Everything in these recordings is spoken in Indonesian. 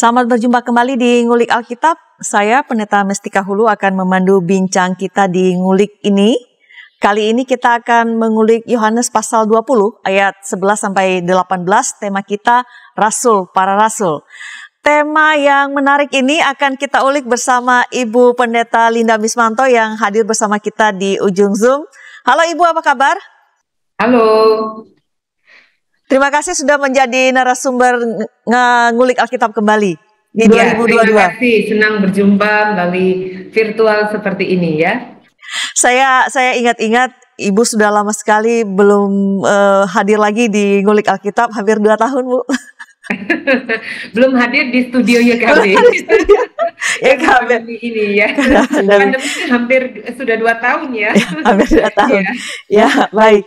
Selamat berjumpa kembali di Ngulik Alkitab. Saya Pendeta Mestika Hulu akan memandu bincang kita di Ngulik ini. Kali ini kita akan mengulik Yohanes pasal 20 ayat 11 sampai 18. Tema kita Rasul, para Rasul. Tema yang menarik ini akan kita ulik bersama Ibu Pendeta Linda Mismanto yang hadir bersama kita di ujung Zoom. Halo Ibu, apa kabar? Halo. Terima kasih sudah menjadi narasumber ngulik Alkitab kembali di 2022. Terima kasih, senang berjumpa melalui virtual seperti ini ya. Saya ingat-ingat Ibu sudah lama sekali belum hadir lagi di ngulik Alkitab, hampir 2 tahun Bu. Belum hadir di studio ya kami. Ya kami ini ya. Pandemi hampir sudah 2 tahun ya. Hampir 2 tahun. Ya, baik.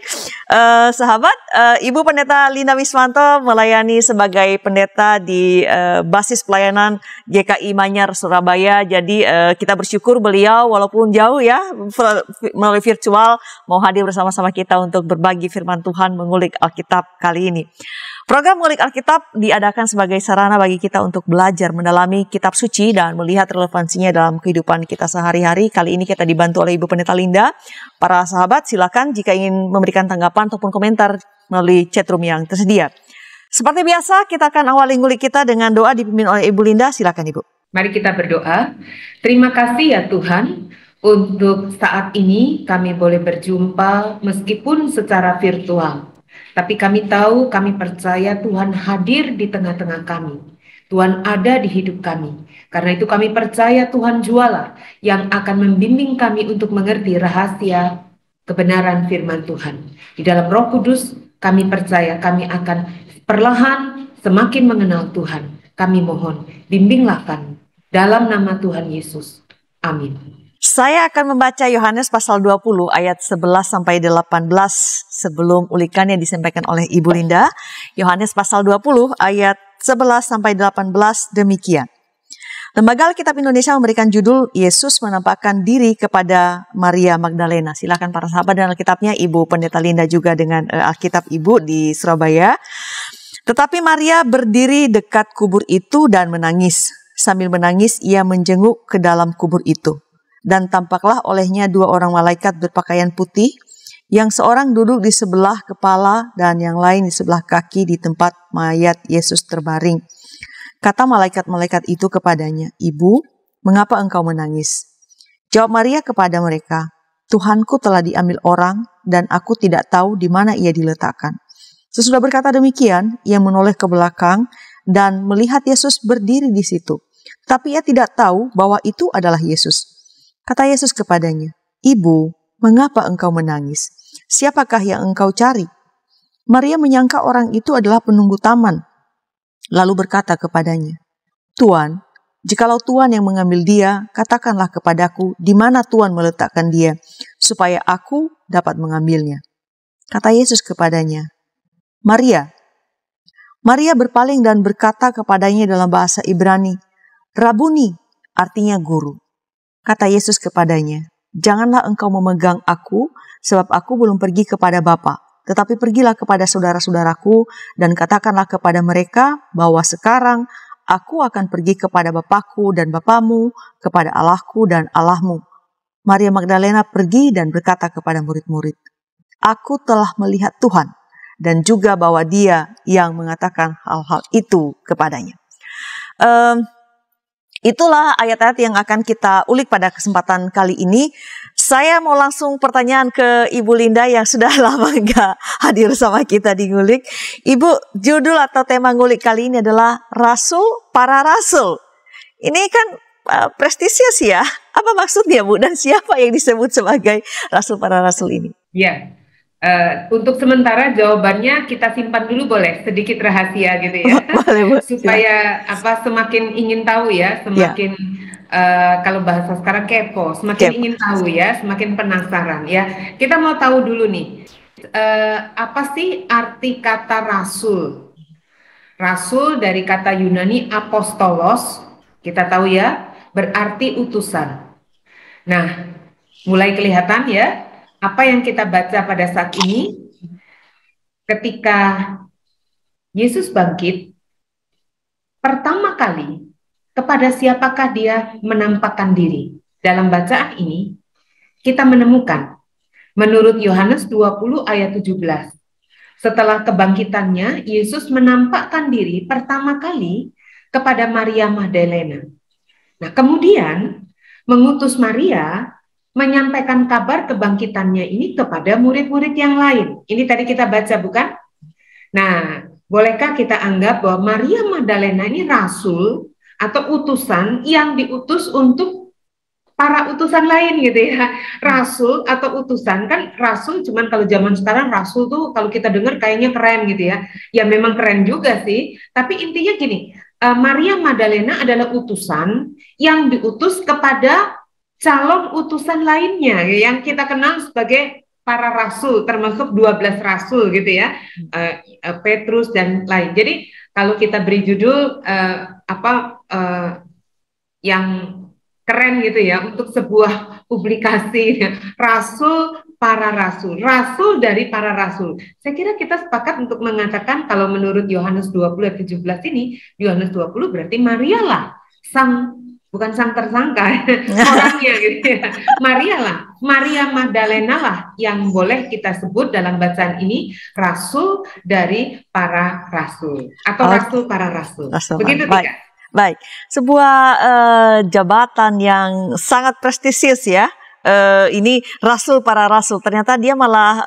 Sahabat, Ibu Pendeta Linda Mismanto melayani sebagai pendeta di basis pelayanan GKI Manyar Surabaya. Jadi kita bersyukur beliau walaupun jauh ya melalui virtual mau hadir bersama-sama kita untuk berbagi firman Tuhan mengulik Alkitab kali ini. Program Ngulik Alkitab diadakan sebagai sarana bagi kita untuk belajar mendalami kitab suci dan melihat relevansinya dalam kehidupan kita sehari-hari. Kali ini kita dibantu oleh Ibu Pendeta Linda. Para sahabat silakan jika ingin memberikan tanggapan ataupun komentar melalui chatroom yang tersedia. Seperti biasa kita akan awali ngulik kita dengan doa dipimpin oleh Ibu Linda. Silakan Ibu. Mari kita berdoa. Terima kasih ya Tuhan untuk saat ini kami boleh berjumpa meskipun secara virtual. Tapi kami tahu, kami percaya Tuhan hadir di tengah-tengah kami. Tuhan ada di hidup kami. Karena itu kami percaya Tuhan jualah yang akan membimbing kami untuk mengerti rahasia kebenaran firman Tuhan. Di dalam Roh Kudus kami percaya kami akan perlahan semakin mengenal Tuhan. Kami mohon, bimbinglah kami. Dalam nama Tuhan Yesus. Amin. Saya akan membaca Yohanes pasal 20 ayat 11 sampai 18 sebelum ulikan yang disampaikan oleh Ibu Linda. Yohanes pasal 20 ayat 11 sampai 18 demikian. Lembaga Alkitab Indonesia memberikan judul Yesus menampakkan diri kepada Maria Magdalena. Silakan para sahabat dan Alkitabnya, Ibu Pendeta Linda juga dengan Alkitab Ibu di Surabaya. Tetapi Maria berdiri dekat kubur itu dan menangis. Sambil menangis ia menjenguk ke dalam kubur itu. Dan tampaklah olehnya 2 orang malaikat berpakaian putih, yang seorang duduk di sebelah kepala dan yang lain di sebelah kaki di tempat mayat Yesus terbaring. Kata malaikat-malaikat itu kepadanya, "Ibu, mengapa engkau menangis?" Jawab Maria kepada mereka, "Tuhanku telah diambil orang dan aku tidak tahu di mana ia diletakkan." Sesudah berkata demikian, ia menoleh ke belakang dan melihat Yesus berdiri di situ. Tapi ia tidak tahu bahwa itu adalah Yesus. Kata Yesus kepadanya, "Ibu, mengapa engkau menangis? Siapakah yang engkau cari?" Maria menyangka orang itu adalah penunggu taman. Lalu berkata kepadanya, "Tuan, jikalau Tuan yang mengambil dia, katakanlah kepadaku di mana Tuan meletakkan dia, supaya aku dapat mengambilnya." Kata Yesus kepadanya, "Maria." Maria berpaling dan berkata kepadanya dalam bahasa Ibrani, "Rabuni," artinya guru. Kata Yesus kepadanya, "Janganlah engkau memegang aku, sebab aku belum pergi kepada Bapa. Tetapi pergilah kepada saudara-saudaraku dan katakanlah kepada mereka bahwa sekarang aku akan pergi kepada Bapakku dan Bapamu, kepada Allahku dan Allahmu." Maria Magdalena pergi dan berkata kepada murid-murid, "Aku telah melihat Tuhan," dan juga bahwa Dia yang mengatakan hal-hal itu kepadanya. Itulah ayat-ayat yang akan kita ulik pada kesempatan kali ini. Saya mau langsung pertanyaan ke Ibu Linda yang sudah lama nggak hadir sama kita di Ngulik. Ibu, judul atau tema Ngulik kali ini adalah Rasul, para Rasul. Ini kan prestisius ya. Apa maksudnya Bu? Dan siapa yang disebut sebagai Rasul, para Rasul ini? Ya. Untuk sementara jawabannya kita simpan dulu, boleh sedikit rahasia gitu ya. Boleh, Bu. Supaya semakin ingin tahu ya, semakin kalau bahasa sekarang kepo, semakin ingin tahu ya, semakin penasaran ya. Kita mau tahu dulu nih, apa sih arti kata rasul? Rasul dari kata Yunani apostolos, kita tahu ya, berarti utusan. Nah, mulai kelihatan ya, apa yang kita baca pada saat ini, ketika Yesus bangkit, pertama kali kepada siapakah dia menampakkan diri? Dalam bacaan ini, kita menemukan menurut Yohanes 20 ayat 17. Setelah kebangkitannya, Yesus menampakkan diri pertama kali kepada Maria Magdalena. Nah, kemudian mengutus Maria menyampaikan kabar kebangkitannya ini kepada murid-murid yang lain. Ini tadi kita baca, bukan? Nah, bolehkah kita anggap bahwa Maria Magdalena ini rasul atau utusan yang diutus untuk para utusan lain gitu ya. Rasul atau utusan, kan rasul cuman kalau zaman sekarang rasul tuh kalau kita dengar kayaknya keren gitu ya. Ya memang keren juga sih, tapi intinya gini, Maria Magdalena adalah utusan yang diutus kepada calon utusan lainnya yang kita kenal sebagai para rasul, termasuk 12 rasul gitu ya, Petrus dan lain. Jadi kalau kita beri judul yang keren gitu ya untuk sebuah publikasi, rasul dari para rasul. Saya kira kita sepakat untuk mengatakan kalau menurut Yohanes 20 ayat 17 ini, Yohanes 20 berarti Maria lah bukan sang tersangka orangnya gitu ya. Maria Magdalena lah yang boleh kita sebut dalam bacaan ini rasul dari para rasul atau rasul para rasul. Begitu Tika. Baik, sebuah jabatan yang sangat prestisius ya. Ini rasul para rasul. Ternyata dia malah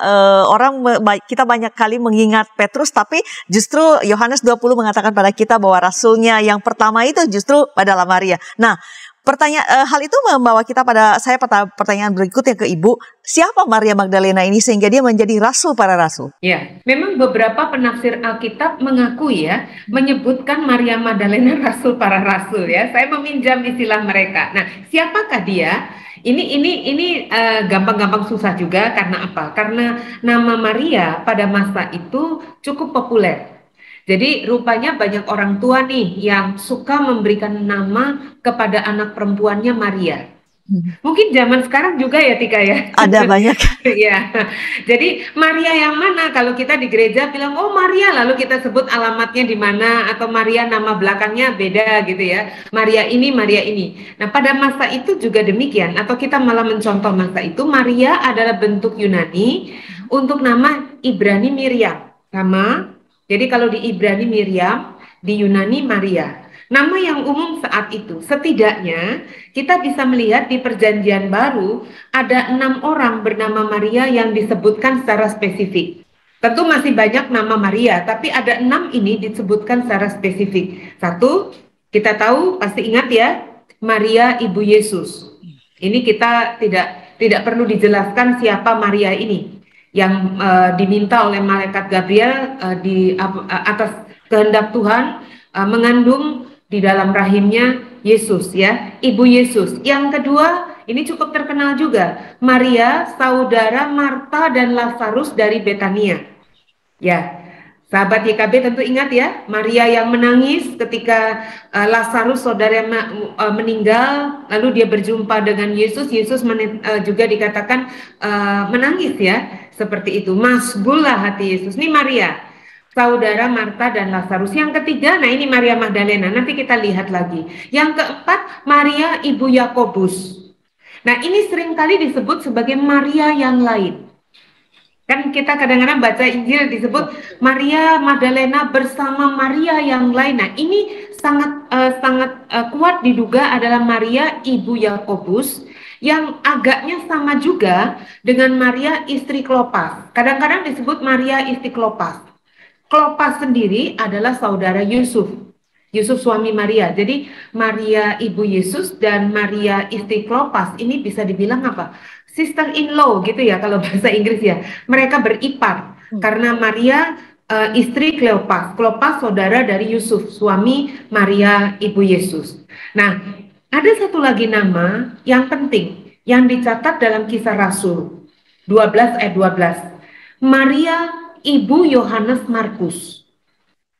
kita banyak kali mengingat Petrus, tapi justru Yohanes 20 mengatakan pada kita bahwa rasulnya yang pertama itu justru adalah Maria. Nah, hal itu membawa kita pada pertanyaan berikutnya ke Ibu, siapa Maria Magdalena ini sehingga dia menjadi rasul para rasul? Ya, memang beberapa penafsir Alkitab mengakui ya, menyebutkan Maria Magdalena rasul para rasul ya. Saya meminjam istilah mereka. Nah, siapakah dia? Ini gampang-gampang susah juga, karena apa? Karena nama Maria pada masa itu cukup populer. Jadi rupanya banyak orang tua nih yang suka memberikan nama kepada anak perempuannya Maria. Mungkin zaman sekarang juga ya Tika ya. Ada banyak. Ya. Jadi Maria yang mana? Kalau kita di gereja bilang oh Maria, lalu kita sebut alamatnya di mana, atau Maria nama belakangnya beda gitu ya. Maria ini, Maria ini. Nah, pada masa itu juga demikian, atau kita malah mencontoh masa itu, Maria adalah bentuk Yunani untuk nama Ibrani Miriam. Sama. Jadi kalau di Ibrani Miriam, di Yunani Maria. Nama yang umum saat itu, setidaknya kita bisa melihat di Perjanjian Baru ada 6 orang bernama Maria yang disebutkan secara spesifik. Tentu masih banyak nama Maria, tapi ada 6 ini disebutkan secara spesifik. Satu, kita tahu, pasti ingat ya, Maria Ibu Yesus. Ini kita tidak perlu dijelaskan siapa Maria ini yang diminta oleh malaikat Gabriel di atas kehendak Tuhan mengandung di dalam rahimnya Yesus ya, Ibu Yesus. Yang kedua, ini cukup terkenal juga, Maria saudara Marta dan Lazarus dari Betania. Ya, sahabat YKB tentu ingat ya, Maria yang menangis ketika Lazarus saudara meninggal, lalu dia berjumpa dengan Yesus. Yesus juga dikatakan menangis ya, seperti itu. Masgullah hati Yesus. Ini Maria, saudara Marta dan Lazarus. Yang ketiga, nah ini Maria Magdalena, nanti kita lihat lagi. Yang keempat, Maria Ibu Yakobus. Nah, ini seringkali disebut sebagai Maria yang lain. Kan kita kadang-kadang baca Injil disebut Maria Magdalena bersama Maria yang lain. Nah, ini sangat kuat diduga adalah Maria Ibu Yakobus, yang agaknya sama juga dengan Maria istri Klopas. Kadang-kadang disebut Maria istri Klopas. Klopas sendiri adalah saudara Yusuf suami Maria. Jadi Maria Ibu Yesus dan Maria istri Klopas ini bisa dibilang apa? Sister in law gitu ya kalau bahasa Inggris ya. Mereka beripar karena Maria istri Kleopas. Kleopas saudara dari Yusuf, suami Maria Ibu Yesus. Nah, ada satu lagi nama yang penting yang dicatat dalam Kisah Rasul 12 ayat 12. Maria Ibu Yohanes Markus.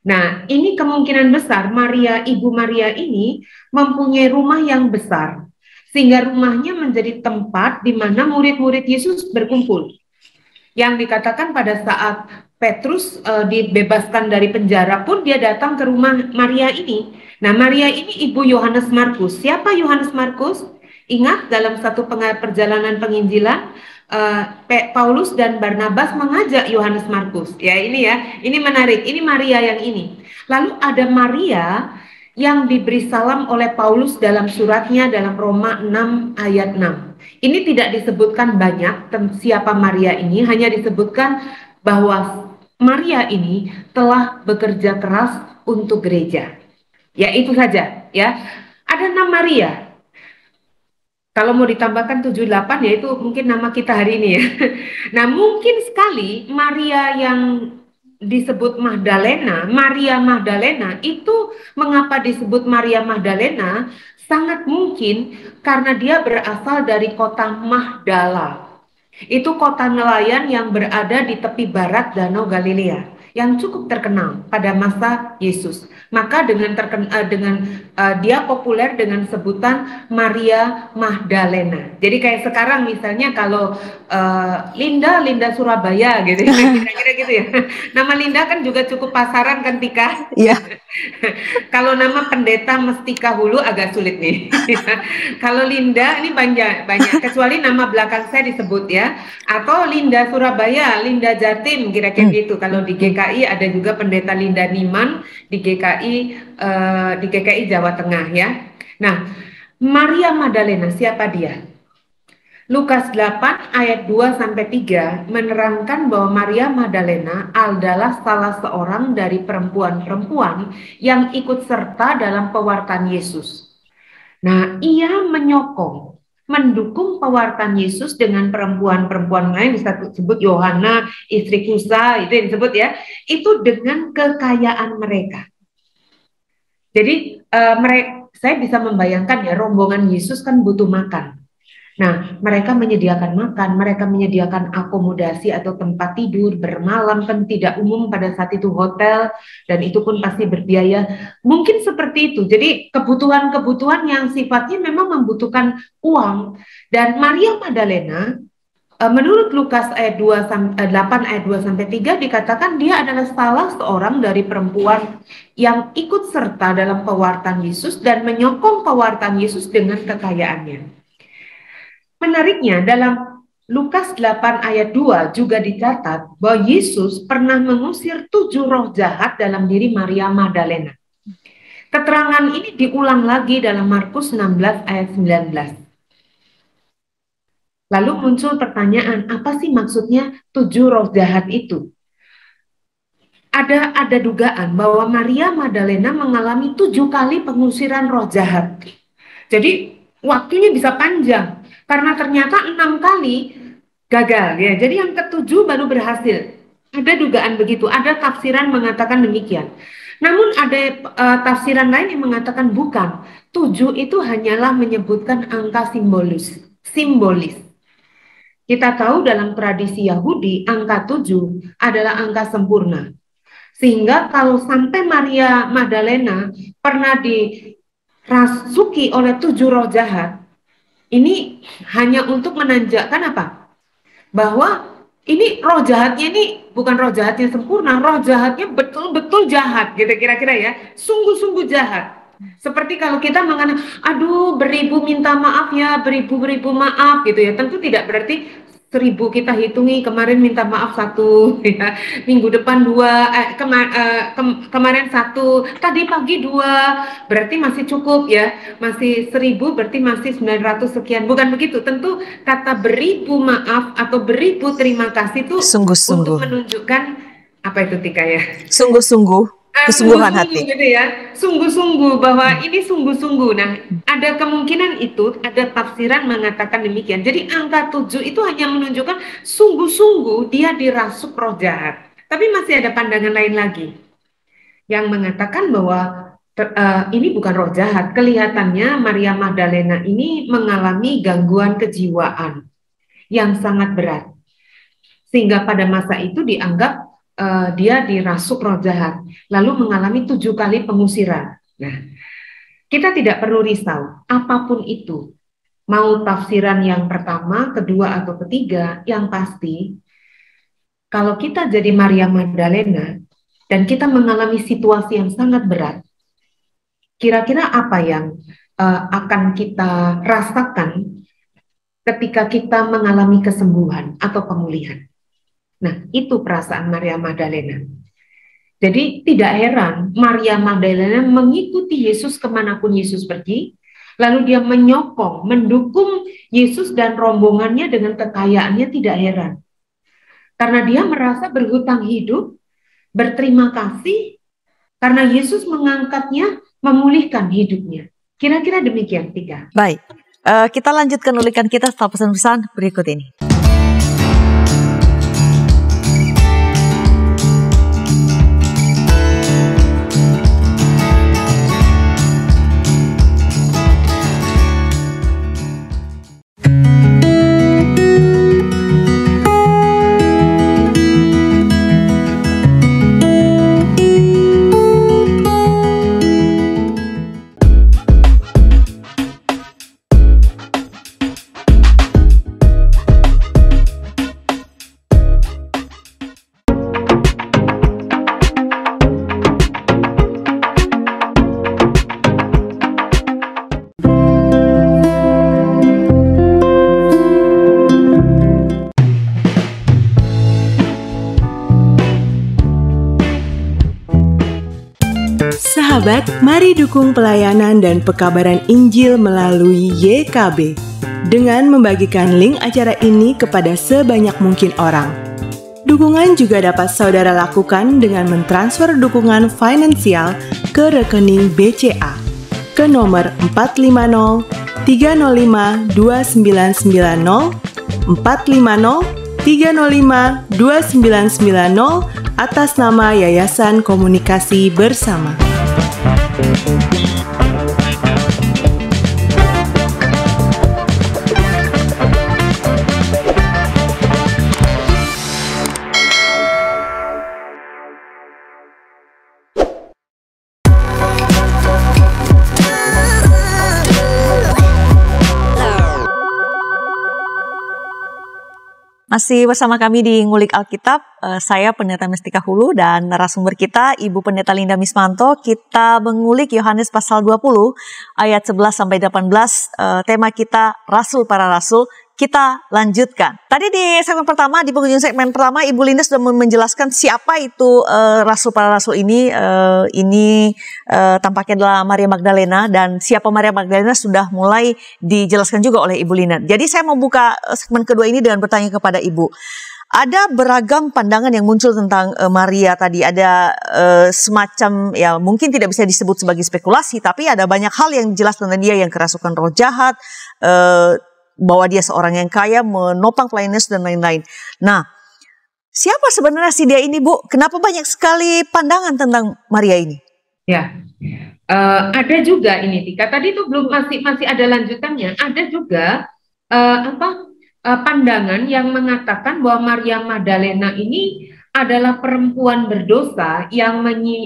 Nah, ini kemungkinan besar Maria, Ibu Maria ini mempunyai rumah yang besar, sehingga rumahnya menjadi tempat di mana murid-murid Yesus berkumpul. Yang dikatakan pada saat Petrus dibebaskan dari penjara pun dia datang ke rumah Maria ini. Nah, Maria ini ibu Yohanes Markus. Siapa Yohanes Markus? Ingat dalam satu perjalanan penginjilan, Paulus dan Barnabas mengajak Yohanes Markus. Ya, ini menarik. Ini Maria yang ini. Lalu ada Maria yang diberi salam oleh Paulus dalam suratnya dalam Roma 6 ayat 6. Ini tidak disebutkan banyak siapa Maria ini, hanya disebutkan bahwa Maria ini telah bekerja keras untuk gereja. Ya, itu saja ya. Ada 6 Maria. Kalau mau ditambahkan 78 ya itu mungkin nama kita hari ini ya. Nah, mungkin sekali Maria yang disebut Magdalena, Maria Magdalena itu mengapa disebut Maria Magdalena? Sangat mungkin karena dia berasal dari kota Magdala. Itu kota nelayan yang berada di tepi barat Danau Galilea yang cukup terkenal pada masa Yesus. Maka dengan dia populer dengan sebutan Maria Magdalena. Jadi kayak sekarang misalnya kalau Linda Surabaya gitu, kira-kira gitu ya. Nama Linda kan juga cukup pasaran kan, Tika? Iya. Kalau nama Pendeta Mestika Hulu agak sulit nih. Kalau Linda ini banyak, kecuali nama belakang saya disebut ya. Atau Linda Surabaya, Linda Jatim, kira-kira gitu. Kalau di GKI ada juga Pendeta Linda Niman di GKI Jawa Tengah ya. Nah, Maria Magdalena siapa dia? Lukas 8 ayat 2-3 menerangkan bahwa Maria Magdalena adalah salah seorang dari perempuan-perempuan yang ikut serta dalam pewartaan Yesus. Nah, ia mendukung pewartaan Yesus dengan perempuan-perempuan lain, bisa disebut Yohana, istri Kusa, itu yang disebut ya, itu dengan kekayaan mereka. Jadi saya bisa membayangkan ya, rombongan Yesus kan butuh makan. Nah, mereka menyediakan makan, mereka menyediakan akomodasi atau tempat tidur, bermalam kan tidak umum pada saat itu hotel, dan itu pun pasti berbiaya. Mungkin seperti itu. Jadi kebutuhan-kebutuhan yang sifatnya memang membutuhkan uang. Dan Maria Magdalena, menurut Lukas ayat 8 ayat 2-3 dikatakan dia adalah salah seorang dari perempuan yang ikut serta dalam pewartaan Yesus dan menyokong pewartaan Yesus dengan kekayaannya. Menariknya dalam Lukas 8 ayat 2 juga dicatat bahwa Yesus pernah mengusir 7 roh jahat dalam diri Maria Magdalena. Keterangan ini diulang lagi dalam Markus 16 ayat 19. Lalu muncul pertanyaan, apa sih maksudnya 7 roh jahat itu? Ada dugaan bahwa Maria Magdalena mengalami 7 kali pengusiran roh jahat. Jadi waktunya bisa panjang. Karena ternyata 6 kali gagal ya. Jadi yang ke-7 baru berhasil. Ada dugaan begitu, ada tafsiran mengatakan demikian. Namun ada tafsiran lain yang mengatakan bukan. 7 itu hanyalah menyebutkan angka simbolis. Kita tahu dalam tradisi Yahudi angka 7 adalah angka sempurna. Sehingga kalau sampai Maria Magdalena pernah dirasuki oleh 7 roh jahat, ini hanya untuk menanjakkan apa? Bahwa ini roh jahatnya ini bukan roh jahatnya sempurna, roh jahatnya betul-betul jahat, gitu kira-kira ya, sungguh-sungguh jahat. Seperti kalau kita mengatakan, aduh beribu minta maaf ya, beribu maaf gitu ya, tentu tidak berarti 1000 kita hitungi, kemarin minta maaf 1 ya, minggu depan 2, kemarin 1, tadi pagi 2, berarti masih cukup ya, masih 1000 berarti masih 900 sekian, bukan begitu. Tentu kata beribu maaf atau beribu terima kasih itu Sungguh-sungguh. untuk menunjukkan apa itu, Tika ya? Sungguh-sungguh. Kesungguhan hati. Gitu ya, sungguh-sungguh bahwa ini sungguh-sungguh. Nah, ada kemungkinan itu, ada tafsiran mengatakan demikian. Jadi angka 7 itu hanya menunjukkan sungguh-sungguh dia dirasuk roh jahat. Tapi masih ada pandangan lain lagi yang mengatakan bahwa ini bukan roh jahat. Kelihatannya Maria Magdalena ini mengalami gangguan kejiwaan yang sangat berat. Sehingga pada masa itu dianggap dia dirasuk roh jahat, lalu mengalami 7 kali pengusiran. Nah, kita tidak perlu risau, apapun itu, mau tafsiran yang pertama, kedua, atau ketiga, yang pasti kalau kita jadi Maria Magdalena dan kita mengalami situasi yang sangat berat, kira-kira apa yang akan kita rasakan ketika kita mengalami kesembuhan atau pemulihan? Nah, itu perasaan Maria Magdalena. Jadi tidak heran Maria Magdalena mengikuti Yesus kemanapun Yesus pergi, lalu dia menyokong, mendukung Yesus dan rombongannya dengan kekayaannya, tidak heran. Karena dia merasa berhutang hidup, berterima kasih, karena Yesus mengangkatnya, memulihkan hidupnya. Kira-kira demikian, Tika. Baik, kita lanjutkan ulikan kita setelah pesan-pesan berikut ini. Sahabat, mari dukung pelayanan dan pekabaran Injil melalui YKB dengan membagikan link acara ini kepada sebanyak mungkin orang. Dukungan juga dapat saudara lakukan dengan mentransfer dukungan finansial ke rekening BCA ke nomor 450 305 2990 450 305 2990 atas nama Yayasan Komunikasi Bersama. Masih bersama kami di Ngulik Alkitab, saya Pendeta Mestika Hulu dan narasumber kita Ibu Pendeta Linda Mismanto. Kita mengulik Yohanes pasal 20 ayat 11 sampai 18, tema kita Rasul para Rasul. Kita lanjutkan. Tadi di segmen pertama, di penghujung segmen pertama, Ibu Linda sudah menjelaskan siapa itu Rasul para Rasul ini. Tampaknya adalah Maria Magdalena, dan siapa Maria Magdalena sudah mulai dijelaskan juga oleh Ibu Linda. Jadi saya mau buka segmen kedua ini dengan bertanya kepada Ibu. Ada beragam pandangan yang muncul tentang Maria tadi. Ada semacam, ya mungkin tidak bisa disebut sebagai spekulasi, tapi ada banyak hal yang jelas tentang dia, yang kerasukan roh jahat, bahwa dia seorang yang kaya, menopang pelayan Yesus dan lain-lain. Nah, siapa sebenarnya si dia ini, Bu? Kenapa banyak sekali pandangan tentang Maria ini? Ya, ada juga ini, Tika. Tadi itu belum masih ada lanjutannya. Ada juga pandangan yang mengatakan bahwa Maria Magdalena ini adalah perempuan berdosa yang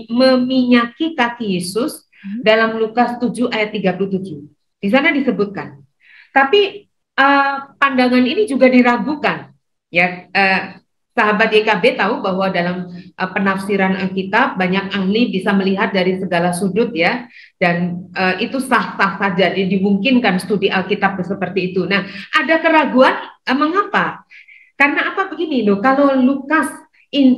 meminyaki kaki Yesus dalam Lukas 7 ayat 37. Di sana disebutkan. Tapi pandangan ini juga diragukan, ya. Sahabat YKB tahu bahwa dalam penafsiran Alkitab banyak ahli bisa melihat dari segala sudut, ya, dan itu sah-sah saja, dimungkinkan studi Alkitab seperti itu. Nah, ada keraguan, mengapa? Karena apa? Begini loh, kalau Lukas,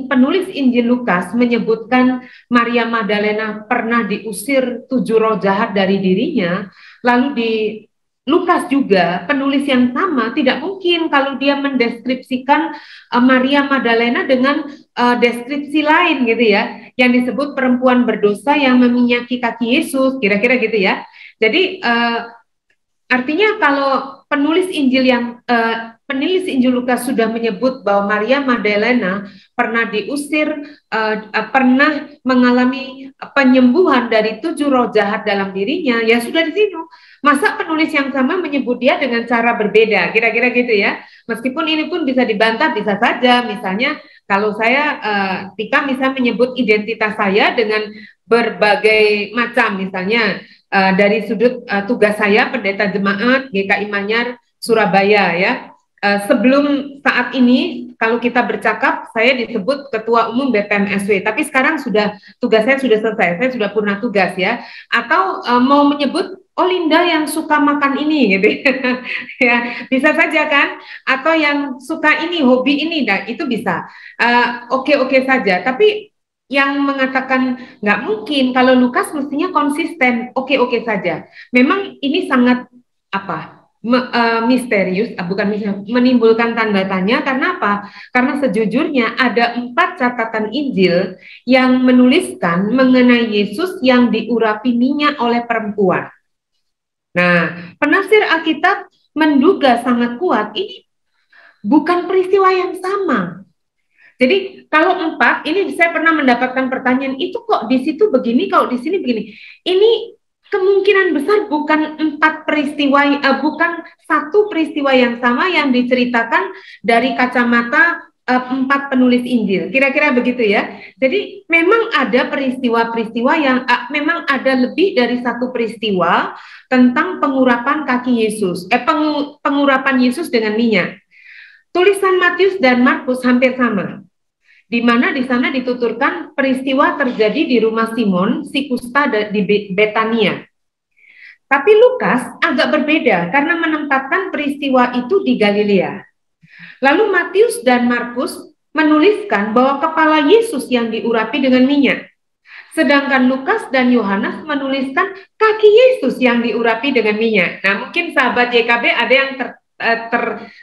penulis Injil Lukas menyebutkan Maria Magdalena pernah diusir 7 roh jahat dari dirinya, lalu di Lukas juga, penulis yang sama, tidak mungkin kalau dia mendeskripsikan Maria Magdalena dengan deskripsi lain gitu ya, yang disebut perempuan berdosa yang meminyaki kaki Yesus, kira-kira gitu ya. Jadi artinya kalau penulis Injil Lukas sudah menyebut bahwa Maria Magdalena pernah diusir, pernah mengalami penyembuhan dari 7 roh jahat dalam dirinya, ya sudah di sini. Masa penulis yang sama menyebut dia dengan cara berbeda, kira-kira gitu ya. Meskipun ini pun bisa dibantah, bisa saja. Misalnya kalau saya, Tika misalnya menyebut identitas saya dengan berbagai macam, misalnya dari sudut tugas saya pendeta jemaat GKI Manyar Surabaya, ya. sebelum saat ini, kalau kita bercakap, saya disebut Ketua Umum BPMSW, tapi sekarang tugas saya sudah selesai, saya sudah purna tugas ya. Atau mau menyebut, oh Linda yang suka makan ini, gitu ya, bisa saja kan? Atau yang suka ini, hobi ini, nah itu bisa. Oke-oke saja, tapi yang mengatakan nggak mungkin, kalau Lukas mestinya konsisten, oke-oke saja. Memang ini sangat misterius, bukan misterius, menimbulkan tanda tanya. Karena apa? Karena sejujurnya ada 4 catatan Injil yang menuliskan mengenai Yesus yang diurapi minyak oleh perempuan. Nah, penafsir Alkitab menduga sangat kuat ini bukan peristiwa yang sama. Jadi kalau 4, ini saya pernah mendapatkan pertanyaan, itu kok di situ begini, kalau di sini begini. Ini kemungkinan besar bukan 4 peristiwa, bukan satu peristiwa yang sama yang diceritakan dari kacamata 4 penulis Injil. Kira-kira begitu ya. Jadi memang ada peristiwa-peristiwa yang memang ada lebih dari satu peristiwa tentang pengurapan kaki Yesus, pengurapan Yesus dengan minyak. Tulisan Matius dan Markus hampir sama, di mana di sana dituturkan peristiwa terjadi di rumah Simon, si kusta di Betania. Tapi Lukas agak berbeda karena menempatkan peristiwa itu di Galilea. Lalu Matius dan Markus menuliskan bahwa kepala Yesus yang diurapi dengan minyak. Sedangkan Lukas dan Yohanes menuliskan kaki Yesus yang diurapi dengan minyak. Nah, mungkin sahabat YKB ada yang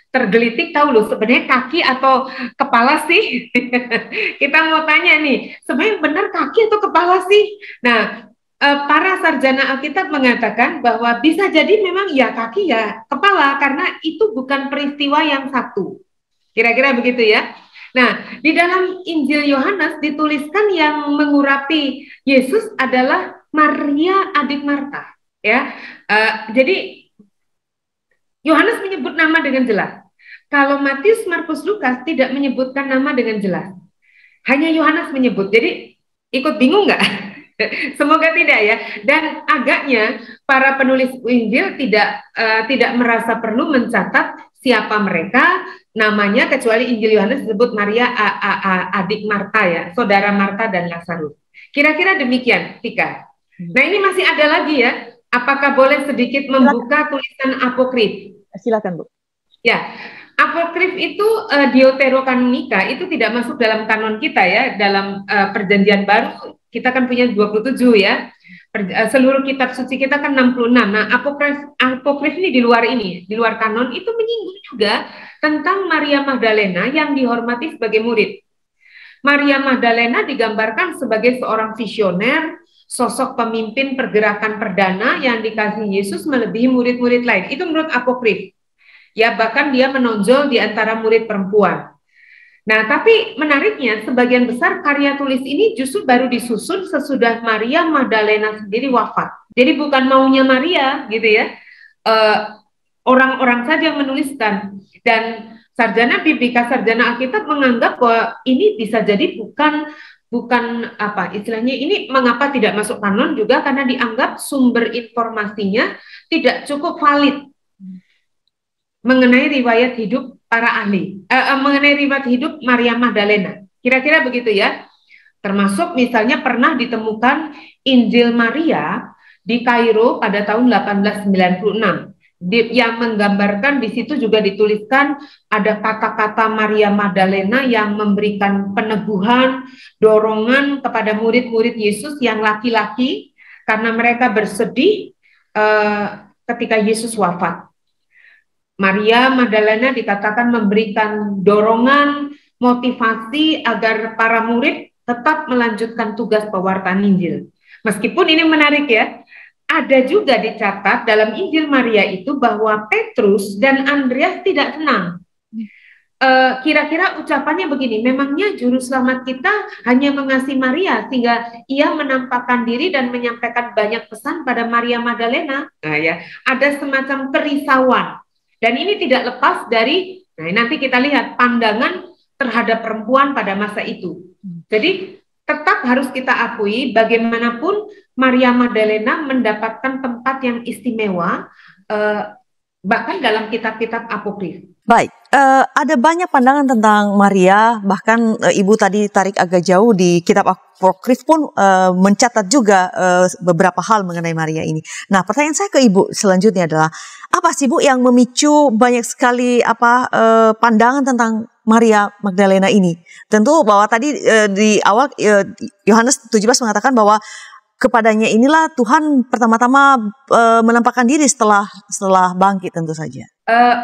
tergelitik, tahu loh sebenarnya kaki atau kepala sih. Kita mau tanya nih, sebenarnya benar kaki atau kepala sih? Nah, para sarjana Alkitab mengatakan bahwa bisa jadi memang ya kaki ya kepala, karena itu bukan peristiwa yang satu. Kira-kira begitu ya. Nah, di dalam Injil Yohanes dituliskan yang mengurapi Yesus adalah Maria adik Marta. Ya, jadi Yohanes menyebut nama dengan jelas. Kalau Matius, Markus, Lukas tidak menyebutkan nama dengan jelas. Hanya Yohanes menyebut. Jadi ikut bingung nggak? Semoga tidak ya. Dan agaknya para penulis Injil tidak merasa perlu mencatat siapa mereka, namanya, kecuali Injil Yohanes disebut Maria adik Marta ya, saudara Marta dan Lazarus. Kira-kira demikian, Tika. Nah, ini masih ada lagi ya. Apakah boleh sedikit membuka tulisan apokrif? Silakan, Bu. Ya, apokrif itu deuterokanonika, itu tidak masuk dalam kanon kita ya. Dalam perjanjian baru kita kan punya 27 ya. Seluruh kitab suci kita kan 66. Nah, apokrif ini di luar kanon, itu menyinggung juga tentang Maria Magdalena yang dihormati sebagai murid. Maria Magdalena digambarkan sebagai seorang visioner, sosok pemimpin pergerakan perdana yang dikasihi Yesus melebihi murid-murid lain. Itu menurut apokrif. Ya, bahkan dia menonjol di antara murid perempuan. Nah, tapi menariknya sebagian besar karya tulis ini justru baru disusun sesudah Maria Magdalena sendiri wafat. Jadi bukan maunya Maria gitu ya. Orang-orang saja yang menuliskan. Dan sarjana Biblika, sarjana Alkitab menganggap bahwa ini bisa jadi bukan istilahnya, ini mengapa tidak masuk kanon juga karena dianggap sumber informasinya tidak cukup valid mengenai riwayat hidup para ahli, mengenai riwayat hidup Maria Magdalena. Kira-kira begitu ya. Termasuk misalnya pernah ditemukan Injil Maria di Kairo pada tahun 1896. Yang menggambarkan di situ juga dituliskan ada kata-kata Maria Magdalena yang memberikan peneguhan, dorongan kepada murid-murid Yesus yang laki-laki karena mereka bersedih ketika Yesus wafat. Maria Magdalena dikatakan memberikan dorongan, motivasi agar para murid tetap melanjutkan tugas pewartaan Injil. Meskipun ini menarik ya, ada juga dicatat dalam Injil Maria itu bahwa Petrus dan Andreas tidak senang. Kira-kira ucapannya begini, memangnya juru selamat kita hanya mengasihi Maria sehingga ia menampakkan diri dan menyampaikan banyak pesan pada Maria Magdalena. Nah ya, ada semacam kerisauan. Dan ini tidak lepas dari, nah nanti kita lihat pandangan terhadap perempuan pada masa itu. Jadi tetap harus kita akui bagaimanapun Maria Magdalena mendapatkan tempat yang istimewa bahkan dalam kitab-kitab apokrif. Baik, ada banyak pandangan tentang Maria, bahkan Ibu tadi tarik agak jauh di kitab apokrif pun mencatat juga beberapa hal mengenai Maria ini. Nah, pertanyaan saya ke Ibu selanjutnya adalah, apa sih Bu yang memicu banyak sekali pandangan tentang Maria Magdalena ini? Tentu bahwa tadi di awal Yohanes 17 mengatakan bahwa kepadanya inilah Tuhan pertama-tama menampakkan diri setelah bangkit tentu saja.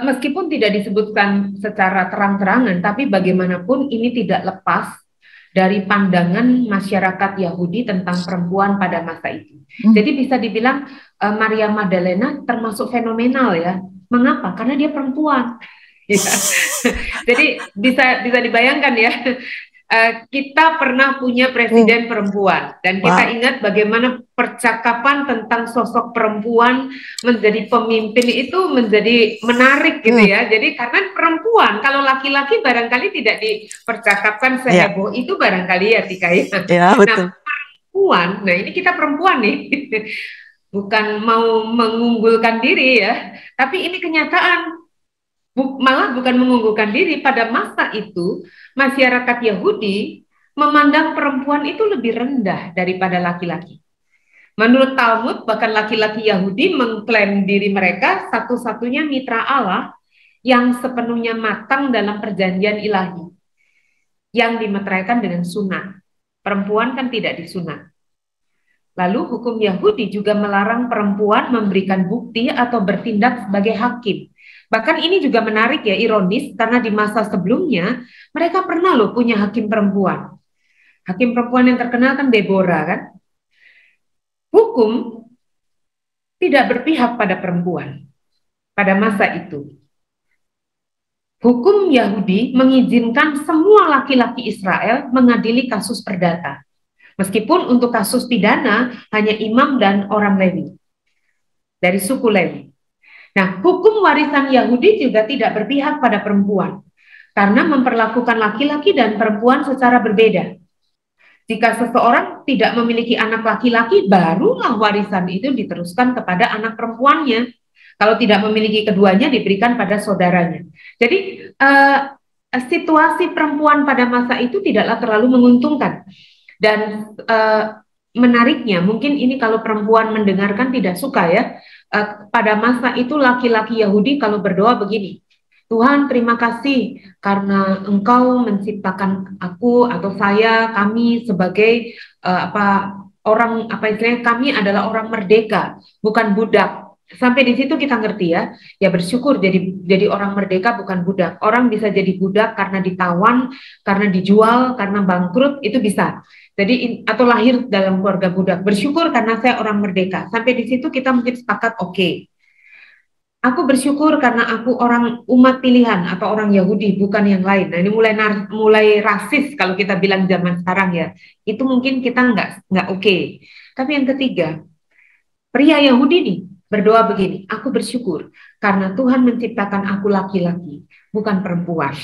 Meskipun tidak disebutkan secara terang-terangan, tapi bagaimanapun ini tidak lepas dari pandangan masyarakat Yahudi tentang perempuan pada masa itu. Jadi bisa dibilang Maria Magdalena termasuk fenomenal ya. Mengapa? Karena dia perempuan. Ya. Jadi bisa dibayangkan ya. Kita pernah punya presiden perempuan dan kita ingat bagaimana percakapan tentang sosok perempuan menjadi pemimpin itu menjadi menarik gitu ya. Jadi karena perempuan, kalau laki-laki barangkali tidak dipercakapkan seheboh itu barangkali ya Tika ya. Ya, betul. Nah, perempuan, nah ini kita perempuan nih. Bukan mau mengunggulkan diri ya, tapi ini kenyataan. Malah bukan mengunggulkan diri. Pada masa itu masyarakat Yahudi memandang perempuan itu lebih rendah daripada laki-laki. Menurut Talmud, bahkan laki-laki Yahudi mengklaim diri mereka satu-satunya mitra Allah yang sepenuhnya matang dalam perjanjian ilahi yang dimeteraikan dengan sunat. Perempuan kan tidak disunat. Lalu hukum Yahudi juga melarang perempuan memberikan bukti atau bertindak sebagai hakim. Bahkan ini juga menarik ya, ironis, karena di masa sebelumnya mereka pernah loh punya hakim perempuan. Hakim perempuan yang terkenal kan Deborah kan. Hukum tidak berpihak pada perempuan pada masa itu. Hukum Yahudi mengizinkan semua laki-laki Israel mengadili kasus perdata. Meskipun untuk kasus pidana hanya imam dan orang Lewi dari suku Lewi. Nah, hukum warisan Yahudi juga tidak berpihak pada perempuan karena memperlakukan laki-laki dan perempuan secara berbeda. Jika seseorang tidak memiliki anak laki-laki, barulah warisan itu diteruskan kepada anak perempuannya. Kalau tidak memiliki keduanya, diberikan pada saudaranya. Jadi, situasi perempuan pada masa itu tidaklah terlalu menguntungkan. Dan menariknya, mungkin ini kalau perempuan mendengarkan tidak suka ya, pada masa itu laki-laki Yahudi kalau berdoa begini, Tuhan terima kasih karena Engkau menciptakan aku atau saya, kami sebagai istilahnya, kami adalah orang merdeka, bukan budak. Sampai di situ kita ngerti ya bersyukur jadi orang merdeka bukan budak. Orang bisa jadi budak karena ditawan, karena dijual, karena bangkrut, itu bisa. Jadi atau lahir dalam keluarga budak. Bersyukur karena saya orang merdeka. Sampai di situ kita mungkin sepakat oke. Aku bersyukur karena aku orang umat pilihan atau orang Yahudi bukan yang lain. Nah ini mulai rasis kalau kita bilang zaman sekarang ya. Itu mungkin kita nggak oke. Tapi yang ketiga, pria Yahudi nih berdoa begini, aku bersyukur karena Tuhan menciptakan aku laki-laki, bukan perempuan.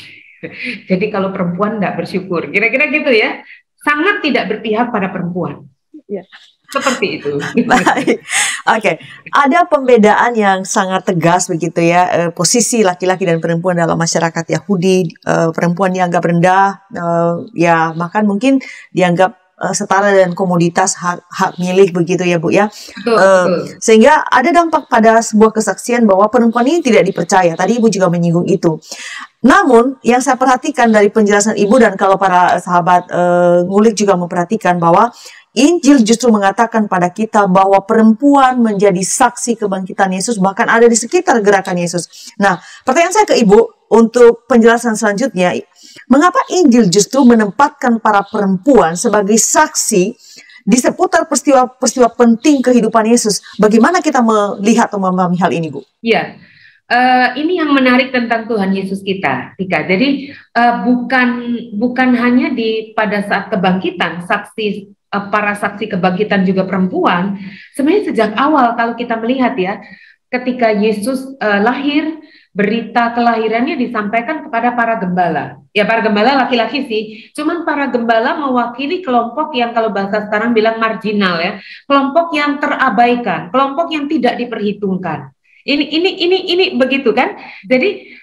Jadi kalau perempuan nggak bersyukur, kira-kira gitu ya. Sangat tidak berpihak pada perempuan. Ya. Seperti itu. Baik. Oke. Ada pembedaan yang sangat tegas begitu ya, posisi laki-laki dan perempuan dalam masyarakat Yahudi. Perempuan dianggap rendah, ya bahkan mungkin dianggap setara dengan komoditas hak milik begitu ya Bu ya. Sehingga ada dampak pada sebuah kesaksian bahwa perempuan ini tidak dipercaya. Tadi Ibu juga menyinggung itu. Namun yang saya perhatikan dari penjelasan Ibu dan kalau para sahabat ngulik juga memperhatikan bahwa Injil justru mengatakan pada kita bahwa perempuan menjadi saksi kebangkitan Yesus, bahkan ada di sekitar gerakan Yesus. Nah, pertanyaan saya ke Ibu untuk penjelasan selanjutnya, mengapa Injil justru menempatkan para perempuan sebagai saksi di seputar peristiwa penting kehidupan Yesus? Bagaimana kita melihat atau memahami hal ini, Bu? Iya. Ini yang menarik tentang Tuhan Yesus kita, Tika. Jadi bukan hanya pada saat kebangkitan, para saksi kebangkitan juga perempuan. Sebenarnya sejak awal kalau kita melihat ya, ketika Yesus lahir, berita kelahirannya disampaikan kepada para gembala. Ya para gembala laki-laki sih, cuman para gembala mewakili kelompok yang kalau bahasa sekarang bilang marginal ya, kelompok yang terabaikan, kelompok yang tidak diperhitungkan. Ini begitu kan? Jadi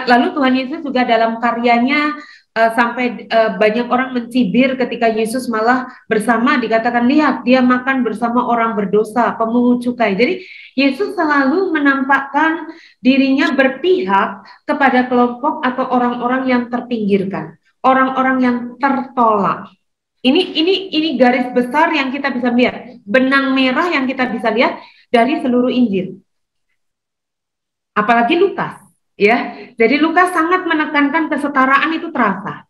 lalu Tuhan Yesus juga dalam karyanya sampai banyak orang mencibir ketika Yesus malah bersama, dikatakan lihat dia makan bersama orang berdosa, pemungut cukai. Jadi Yesus selalu menampakkan dirinya berpihak kepada kelompok atau orang-orang yang terpinggirkan, orang-orang yang tertolak. Ini garis besar yang kita bisa lihat, benang merah yang kita bisa lihat dari seluruh Injil. Apalagi Lukas, ya. Jadi Lukas sangat menekankan kesetaraan itu terasa.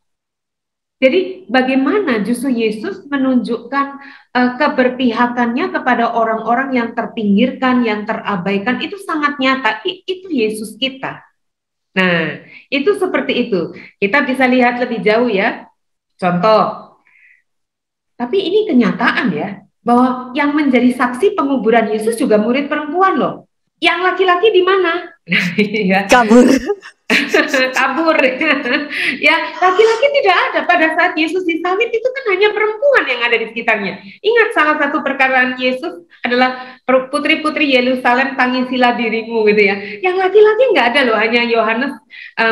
Jadi bagaimana justru Yesus menunjukkan keberpihakannya kepada orang-orang yang terpinggirkan, yang terabaikan, itu sangat nyata. Itu Yesus kita. Nah, itu seperti itu. Kita bisa lihat lebih jauh ya. Contoh. Tapi ini kenyataan ya, bahwa yang menjadi saksi penguburan Yesus juga murid perempuan loh. Yang laki-laki di mana? Kabur. Kabur. Ya, laki-laki tidak ada pada saat Yesus disalib, itu kan hanya perempuan yang ada di sekitarnya. Ingat salah satu perkataan Yesus adalah putri-putri Yerusalem tangisilah dirimu gitu ya. Yang laki-laki nggak ada loh, hanya Yohanes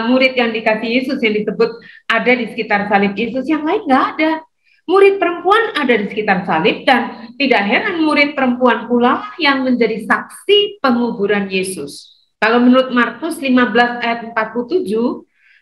murid yang dikasih Yesus yang disebut ada di sekitar salib Yesus, yang lain nggak ada. Murid perempuan ada di sekitar salib, dan tidak heran murid perempuan pula yang menjadi saksi penguburan Yesus. Kalau menurut Markus 15 ayat 47,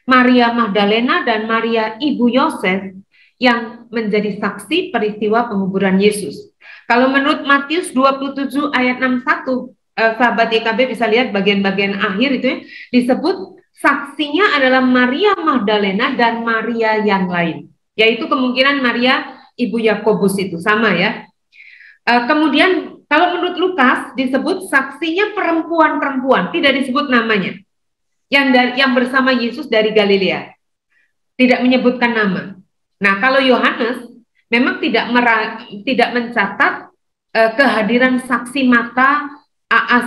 Maria Magdalena dan Maria ibu Yosef yang menjadi saksi peristiwa penguburan Yesus. Kalau menurut Matius 27 ayat 61, sahabat YKB bisa lihat bagian-bagian akhir itu ya, disebut saksinya adalah Maria Magdalena dan Maria yang lain. Yaitu kemungkinan Maria ibu Yakobus itu sama ya. Kemudian kalau menurut Lukas disebut saksinya perempuan-perempuan, tidak disebut namanya. Yang bersama Yesus dari Galilea, tidak menyebutkan nama. Nah, kalau Yohanes memang tidak mencatat kehadiran saksi mata,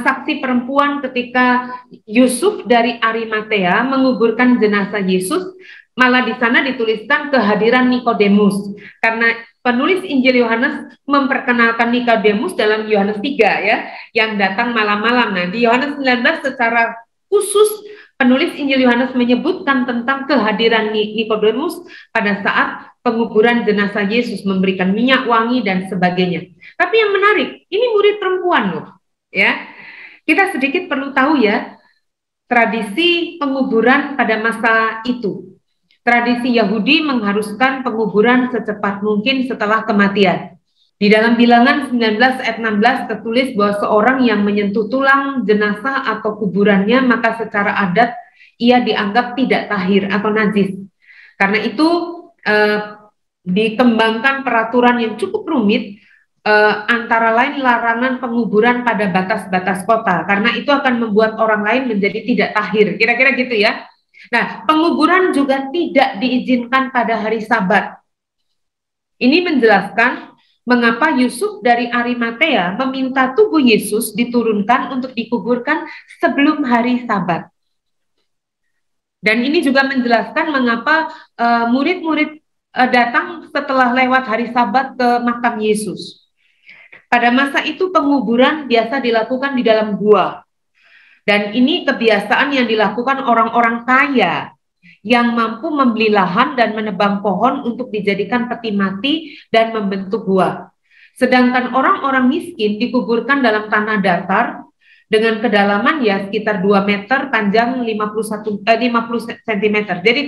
saksi perempuan ketika Yusuf dari Arimatea menguburkan jenazah Yesus. Malah di sana dituliskan kehadiran Nikodemus, karena penulis Injil Yohanes memperkenalkan Nikodemus dalam Yohanes 3 ya, yang datang malam-malam. Nah, di Yohanes 19 secara khusus penulis Injil Yohanes menyebutkan tentang kehadiran Nikodemus pada saat penguburan jenazah Yesus, memberikan minyak wangi dan sebagainya. Tapi yang menarik, ini murid perempuan loh, ya. Kita sedikit perlu tahu ya, tradisi penguburan pada masa itu. Tradisi Yahudi mengharuskan penguburan secepat mungkin setelah kematian. Di dalam Bilangan 19 ayat 16 tertulis bahwa seorang yang menyentuh tulang jenazah atau kuburannya, maka secara adat ia dianggap tidak tahir atau najis. Karena itu dikembangkan peraturan yang cukup rumit, antara lain larangan penguburan pada batas-batas kota, karena itu akan membuat orang lain menjadi tidak tahir. Kira-kira gitu ya. Nah, penguburan juga tidak diizinkan pada hari Sabat. Ini menjelaskan mengapa Yusuf dari Arimatea meminta tubuh Yesus diturunkan untuk dikuburkan sebelum hari Sabat. Dan ini juga menjelaskan mengapa murid-murid datang setelah lewat hari Sabat ke makam Yesus. Pada masa itu penguburan biasa dilakukan di dalam gua. Dan ini kebiasaan yang dilakukan orang-orang kaya yang mampu membeli lahan dan menebang pohon untuk dijadikan peti mati dan membentuk gua. Sedangkan orang-orang miskin dikuburkan dalam tanah datar dengan kedalaman ya sekitar 2 meter, panjang 50 cm. Jadi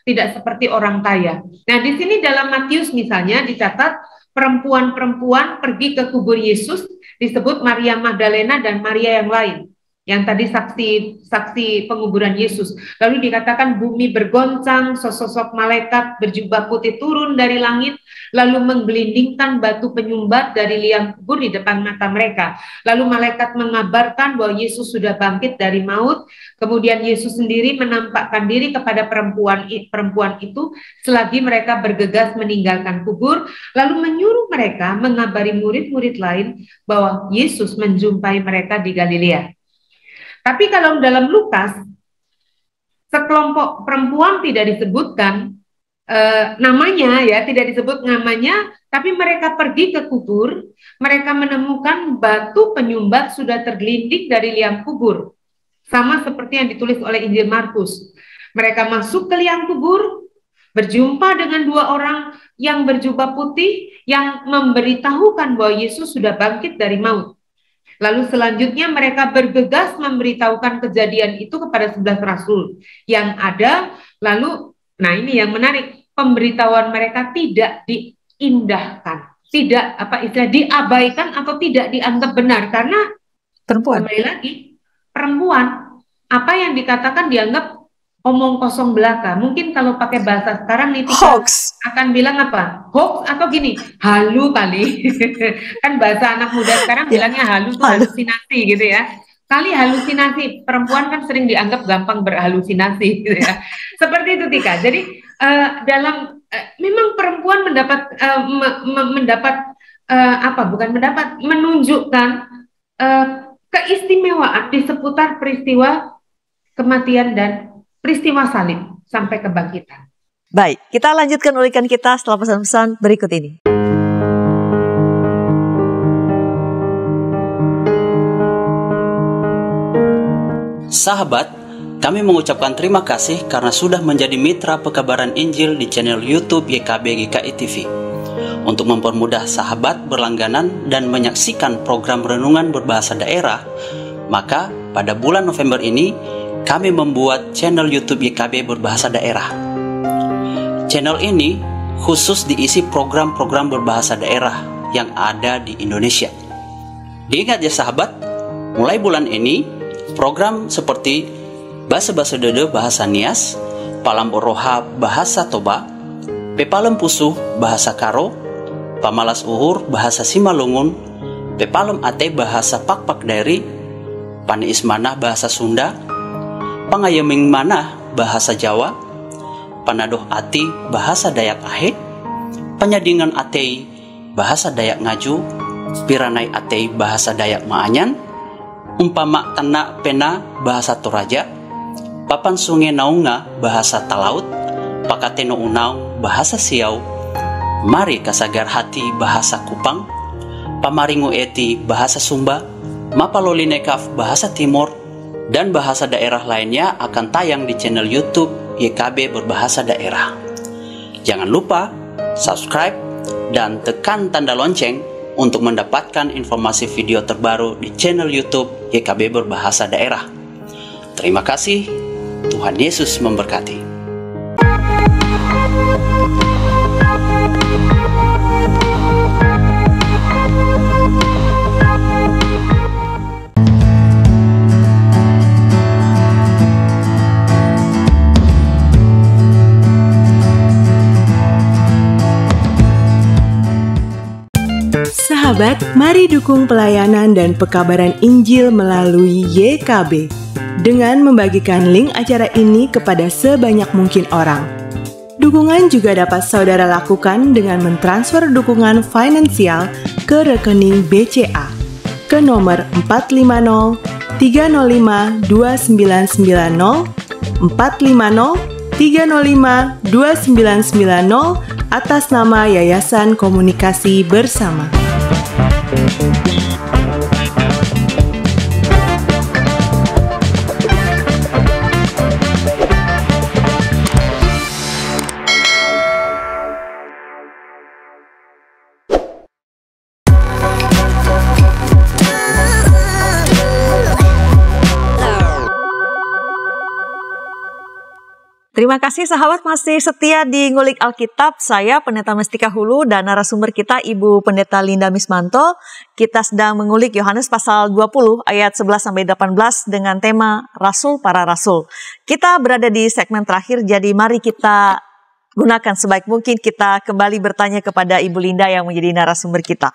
tidak seperti orang kaya. Nah, di sini dalam Matius misalnya dicatat perempuan-perempuan pergi ke kubur Yesus, disebut Maria Magdalena dan Maria yang lain, yang tadi saksi penguburan Yesus. Lalu dikatakan bumi bergoncang, sosok malaikat berjubah putih turun dari langit, lalu menggelindingkan batu penyumbat dari liang kubur di depan mata mereka. Lalu malaikat mengabarkan bahwa Yesus sudah bangkit dari maut. Kemudian Yesus sendiri menampakkan diri kepada perempuan itu selagi mereka bergegas meninggalkan kubur, lalu menyuruh mereka mengabari murid-murid lain bahwa Yesus menjumpai mereka di Galilea. Tapi kalau dalam Lukas, sekelompok perempuan tidak disebutkan, namanya ya, tidak disebut namanya, tapi mereka pergi ke kubur, mereka menemukan batu penyumbat sudah tergelinding dari liang kubur. Sama seperti yang ditulis oleh Injil Markus. Mereka masuk ke liang kubur, berjumpa dengan dua orang yang berjubah putih yang memberitahukan bahwa Yesus sudah bangkit dari maut. Lalu selanjutnya mereka bergegas memberitahukan kejadian itu kepada 11 rasul yang ada. Lalu, nah ini yang menarik, pemberitahuan mereka tidak diindahkan, tidak diabaikan atau tidak dianggap benar karena kembali lagi perempuan, apa yang dikatakan dianggap omong kosong belaka. Mungkin kalau pakai bahasa sekarang nih hoax akan bilang apa? Hoax atau gini, halu kali. Kan bahasa anak muda sekarang bilangnya halu tuh halusinasi gitu ya. Kali halusinasi, perempuan kan sering dianggap gampang berhalusinasi gitu ya. Seperti itu Tika. Jadi memang perempuan menunjukkan keistimewaan di seputar peristiwa kematian dan peristiwa salib sampai kebangkitan. Baik, kita lanjutkan ulikan kita setelah pesan-pesan berikut ini. Sahabat, kami mengucapkan terima kasih karena sudah menjadi mitra pekabaran Injil di channel YouTube YKB GKI TV. Untuk mempermudah sahabat berlangganan dan menyaksikan program renungan berbahasa daerah, maka pada bulan November ini kami membuat channel YouTube YKB berbahasa daerah. Channel ini khusus diisi program-program berbahasa daerah yang ada di Indonesia. Diingat ya sahabat, mulai bulan ini program seperti Basa-Basa Dede bahasa Nias, Palamboroha bahasa Toba, Pepalem Pusuh bahasa Karo, Pamalas Uhur bahasa Simalungun, Pepalem Ate bahasa Pakpak Dairi, Pani Ismanah bahasa Sunda, Pangayeming Manah bahasa Jawa, Panadoh Ati bahasa Dayak Ahe, Penyadingan Atei bahasa Dayak Ngaju, Piranai Atei bahasa Dayak Maanyan, Umpama Tana Pena bahasa Toraja, Papan Sungai Naunga bahasa Talaut, Pakateno Unau bahasa Siau, Mari Kasagar Hati bahasa Kupang, Pamaringu Eti bahasa Sumba, Mapalolinekaf bahasa Timur, dan bahasa daerah lainnya akan tayang di channel YouTube YKB berbahasa daerah. Jangan lupa subscribe dan tekan tanda lonceng untuk mendapatkan informasi video terbaru di channel YouTube YKB berbahasa daerah. Terima kasih, Tuhan Yesus memberkati. Sahabat, mari dukung pelayanan dan pekabaran Injil melalui YKB dengan membagikan link acara ini kepada sebanyak mungkin orang. Dukungan juga dapat saudara lakukan dengan mentransfer dukungan finansial ke rekening BCA ke nomor 450 305 2990 450 305 2990 atas nama Yayasan Komunikasi Bersama. Terima kasih sahabat masih setia di Ngulik Alkitab. Saya Pendeta Mestika Hulu dan narasumber kita Ibu Pendeta Linda Mismanto. Kita sedang mengulik Yohanes pasal 20 ayat 11-18 dengan tema Rasul para Rasul. Kita berada di segmen terakhir, jadi mari kita gunakan sebaik mungkin. Kita kembali bertanya kepada Ibu Linda yang menjadi narasumber kita.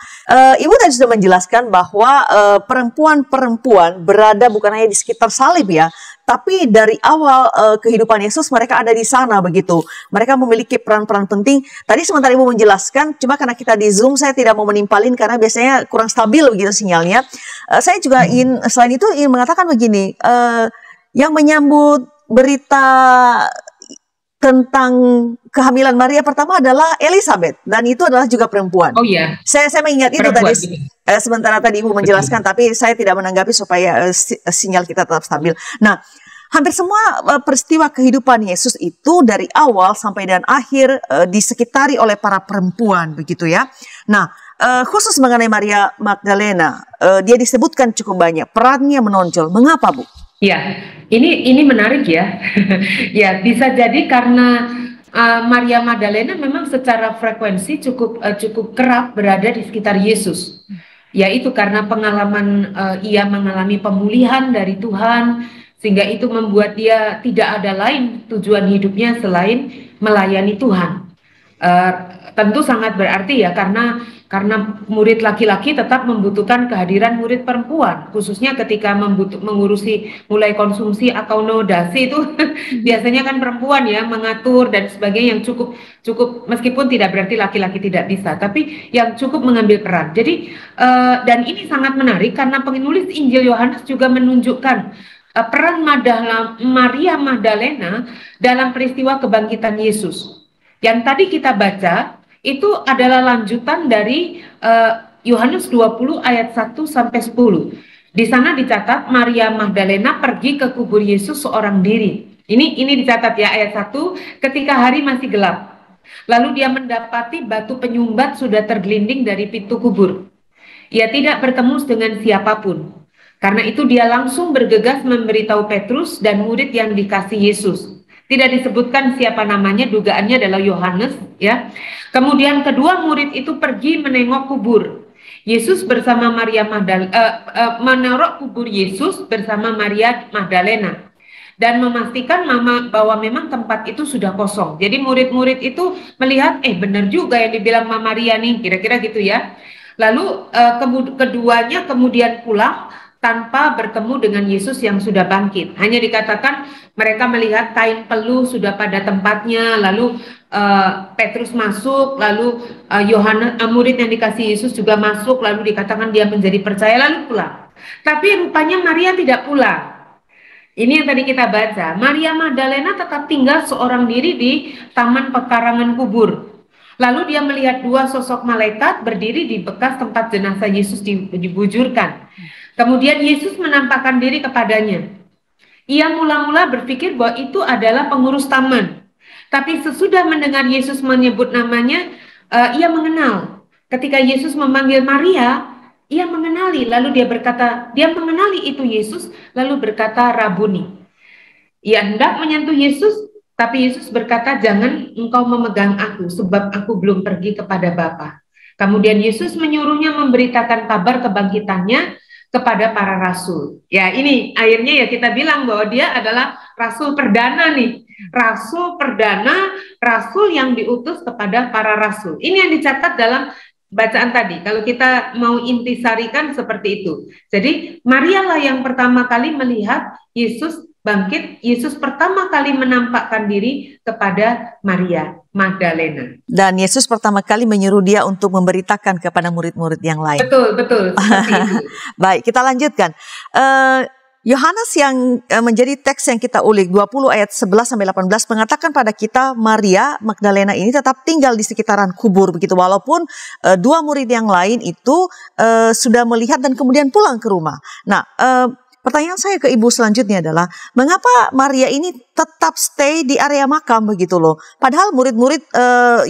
Ibu tadi sudah menjelaskan bahwa perempuan-perempuan berada bukan hanya di sekitar salib ya, tapi dari awal kehidupan Yesus mereka ada di sana begitu. Mereka memiliki peran-peran penting. Tadi sementara Ibu menjelaskan, cuma karena kita di Zoom saya tidak mau menimpalin karena biasanya kurang stabil begitu sinyalnya. Saya juga ingin selain itu ingin mengatakan begini, yang menyambut berita tentang kehamilan Maria pertama adalah Elizabeth, dan itu adalah juga perempuan. Oh iya, Saya mengingat itu perempuan. tadi sementara tadi Ibu menjelaskan, tapi saya tidak menanggapi supaya sinyal kita tetap stabil. Nah, hampir semua peristiwa kehidupan Yesus itu dari awal sampai dan akhir disekitari oleh para perempuan, begitu ya. Nah, khusus mengenai Maria Magdalena, dia disebutkan cukup banyak, perannya menonjol. Mengapa, Bu? Ya, ini menarik ya. Ya, bisa jadi karena Maria Magdalena memang secara frekuensi cukup kerap berada di sekitar Yesus. Yaitu karena pengalaman ia mengalami pemulihan dari Tuhan, sehingga itu membuat dia tidak ada lain tujuan hidupnya selain melayani Tuhan. Tentu sangat berarti ya, karena murid laki-laki tetap membutuhkan kehadiran murid perempuan, khususnya ketika mengurusi mulai konsumsi atau nodasi itu biasanya kan perempuan ya mengatur dan sebagainya, yang cukup meskipun tidak berarti laki-laki tidak bisa, tapi yang cukup mengambil peran. Jadi dan ini sangat menarik karena penulis Injil Yohanes juga menunjukkan peran Maria Magdalena dalam peristiwa kebangkitan Yesus. Yang tadi kita baca itu adalah lanjutan dari Yohanes 20 ayat 1 sampai 10. Di sana dicatat Maria Magdalena pergi ke kubur Yesus seorang diri. Ini dicatat ya, ayat 1, ketika hari masih gelap. Lalu dia mendapati batu penyumbat sudah tergelinding dari pintu kubur. Ia tidak bertemu dengan siapapun. Karena itu dia langsung bergegas memberitahu Petrus dan murid yang dikasih Yesus. Tidak disebutkan siapa namanya, dugaannya adalah Yohanes ya. Kemudian kedua murid itu pergi menengok kubur. Yesus bersama Maria menengok kubur Yesus bersama Maria Magdalena dan memastikan bahwa memang tempat itu sudah kosong. Jadi murid-murid itu melihat benar juga yang dibilang Mama Maria nih, kira-kira gitu ya. Lalu keduanya kemudian pulang tanpa bertemu dengan Yesus yang sudah bangkit. Hanya dikatakan mereka melihat kain peluh sudah pada tempatnya, lalu Petrus masuk, lalu Yohanes murid yang dikasih Yesus juga masuk, lalu dikatakan dia menjadi percaya lalu pulang. Tapi rupanya Maria tidak pulang. Ini yang tadi kita baca. Maria Magdalena tetap tinggal seorang diri di taman pekarangan kubur. Lalu dia melihat dua sosok malaikat berdiri di bekas tempat jenazah Yesus dibujurkan. Kemudian Yesus menampakkan diri kepadanya. Ia mula-mula berpikir bahwa itu adalah pengurus taman. Tapi sesudah mendengar Yesus menyebut namanya, ia mengenal. Ketika Yesus memanggil Maria, ia mengenali. Lalu dia mengenali itu Yesus, lalu berkata, Rabuni. Ia hendak menyentuh Yesus, tapi Yesus berkata, jangan engkau memegang aku, sebab aku belum pergi kepada Bapa. Kemudian Yesus menyuruhnya memberitakan kabar kebangkitannya kepada para rasul. Ya, ini akhirnya ya kita bilang bahwa dia adalah rasul perdana nih. Rasul perdana, rasul yang diutus kepada para rasul. Ini yang dicatat dalam bacaan tadi. Kalau kita mau intisarikan seperti itu. Jadi Maria lah yang pertama kali melihat Yesus bangkit. Yesus pertama kali menampakkan diri kepada Maria Magdalena. Dan Yesus pertama kali menyuruh dia untuk memberitakan kepada murid-murid yang lain. Betul. Seperti itu. Baik, kita lanjutkan. Yohanes yang menjadi teks yang kita ulik 20 ayat 11 sampai 18 mengatakan pada kita Maria Magdalena ini tetap tinggal di sekitaran kubur begitu, walaupun dua murid yang lain itu sudah melihat dan kemudian pulang ke rumah. Nah, pertanyaan saya ke Ibu selanjutnya adalah mengapa Maria ini tetap stay di area makam begitu loh. Padahal murid-murid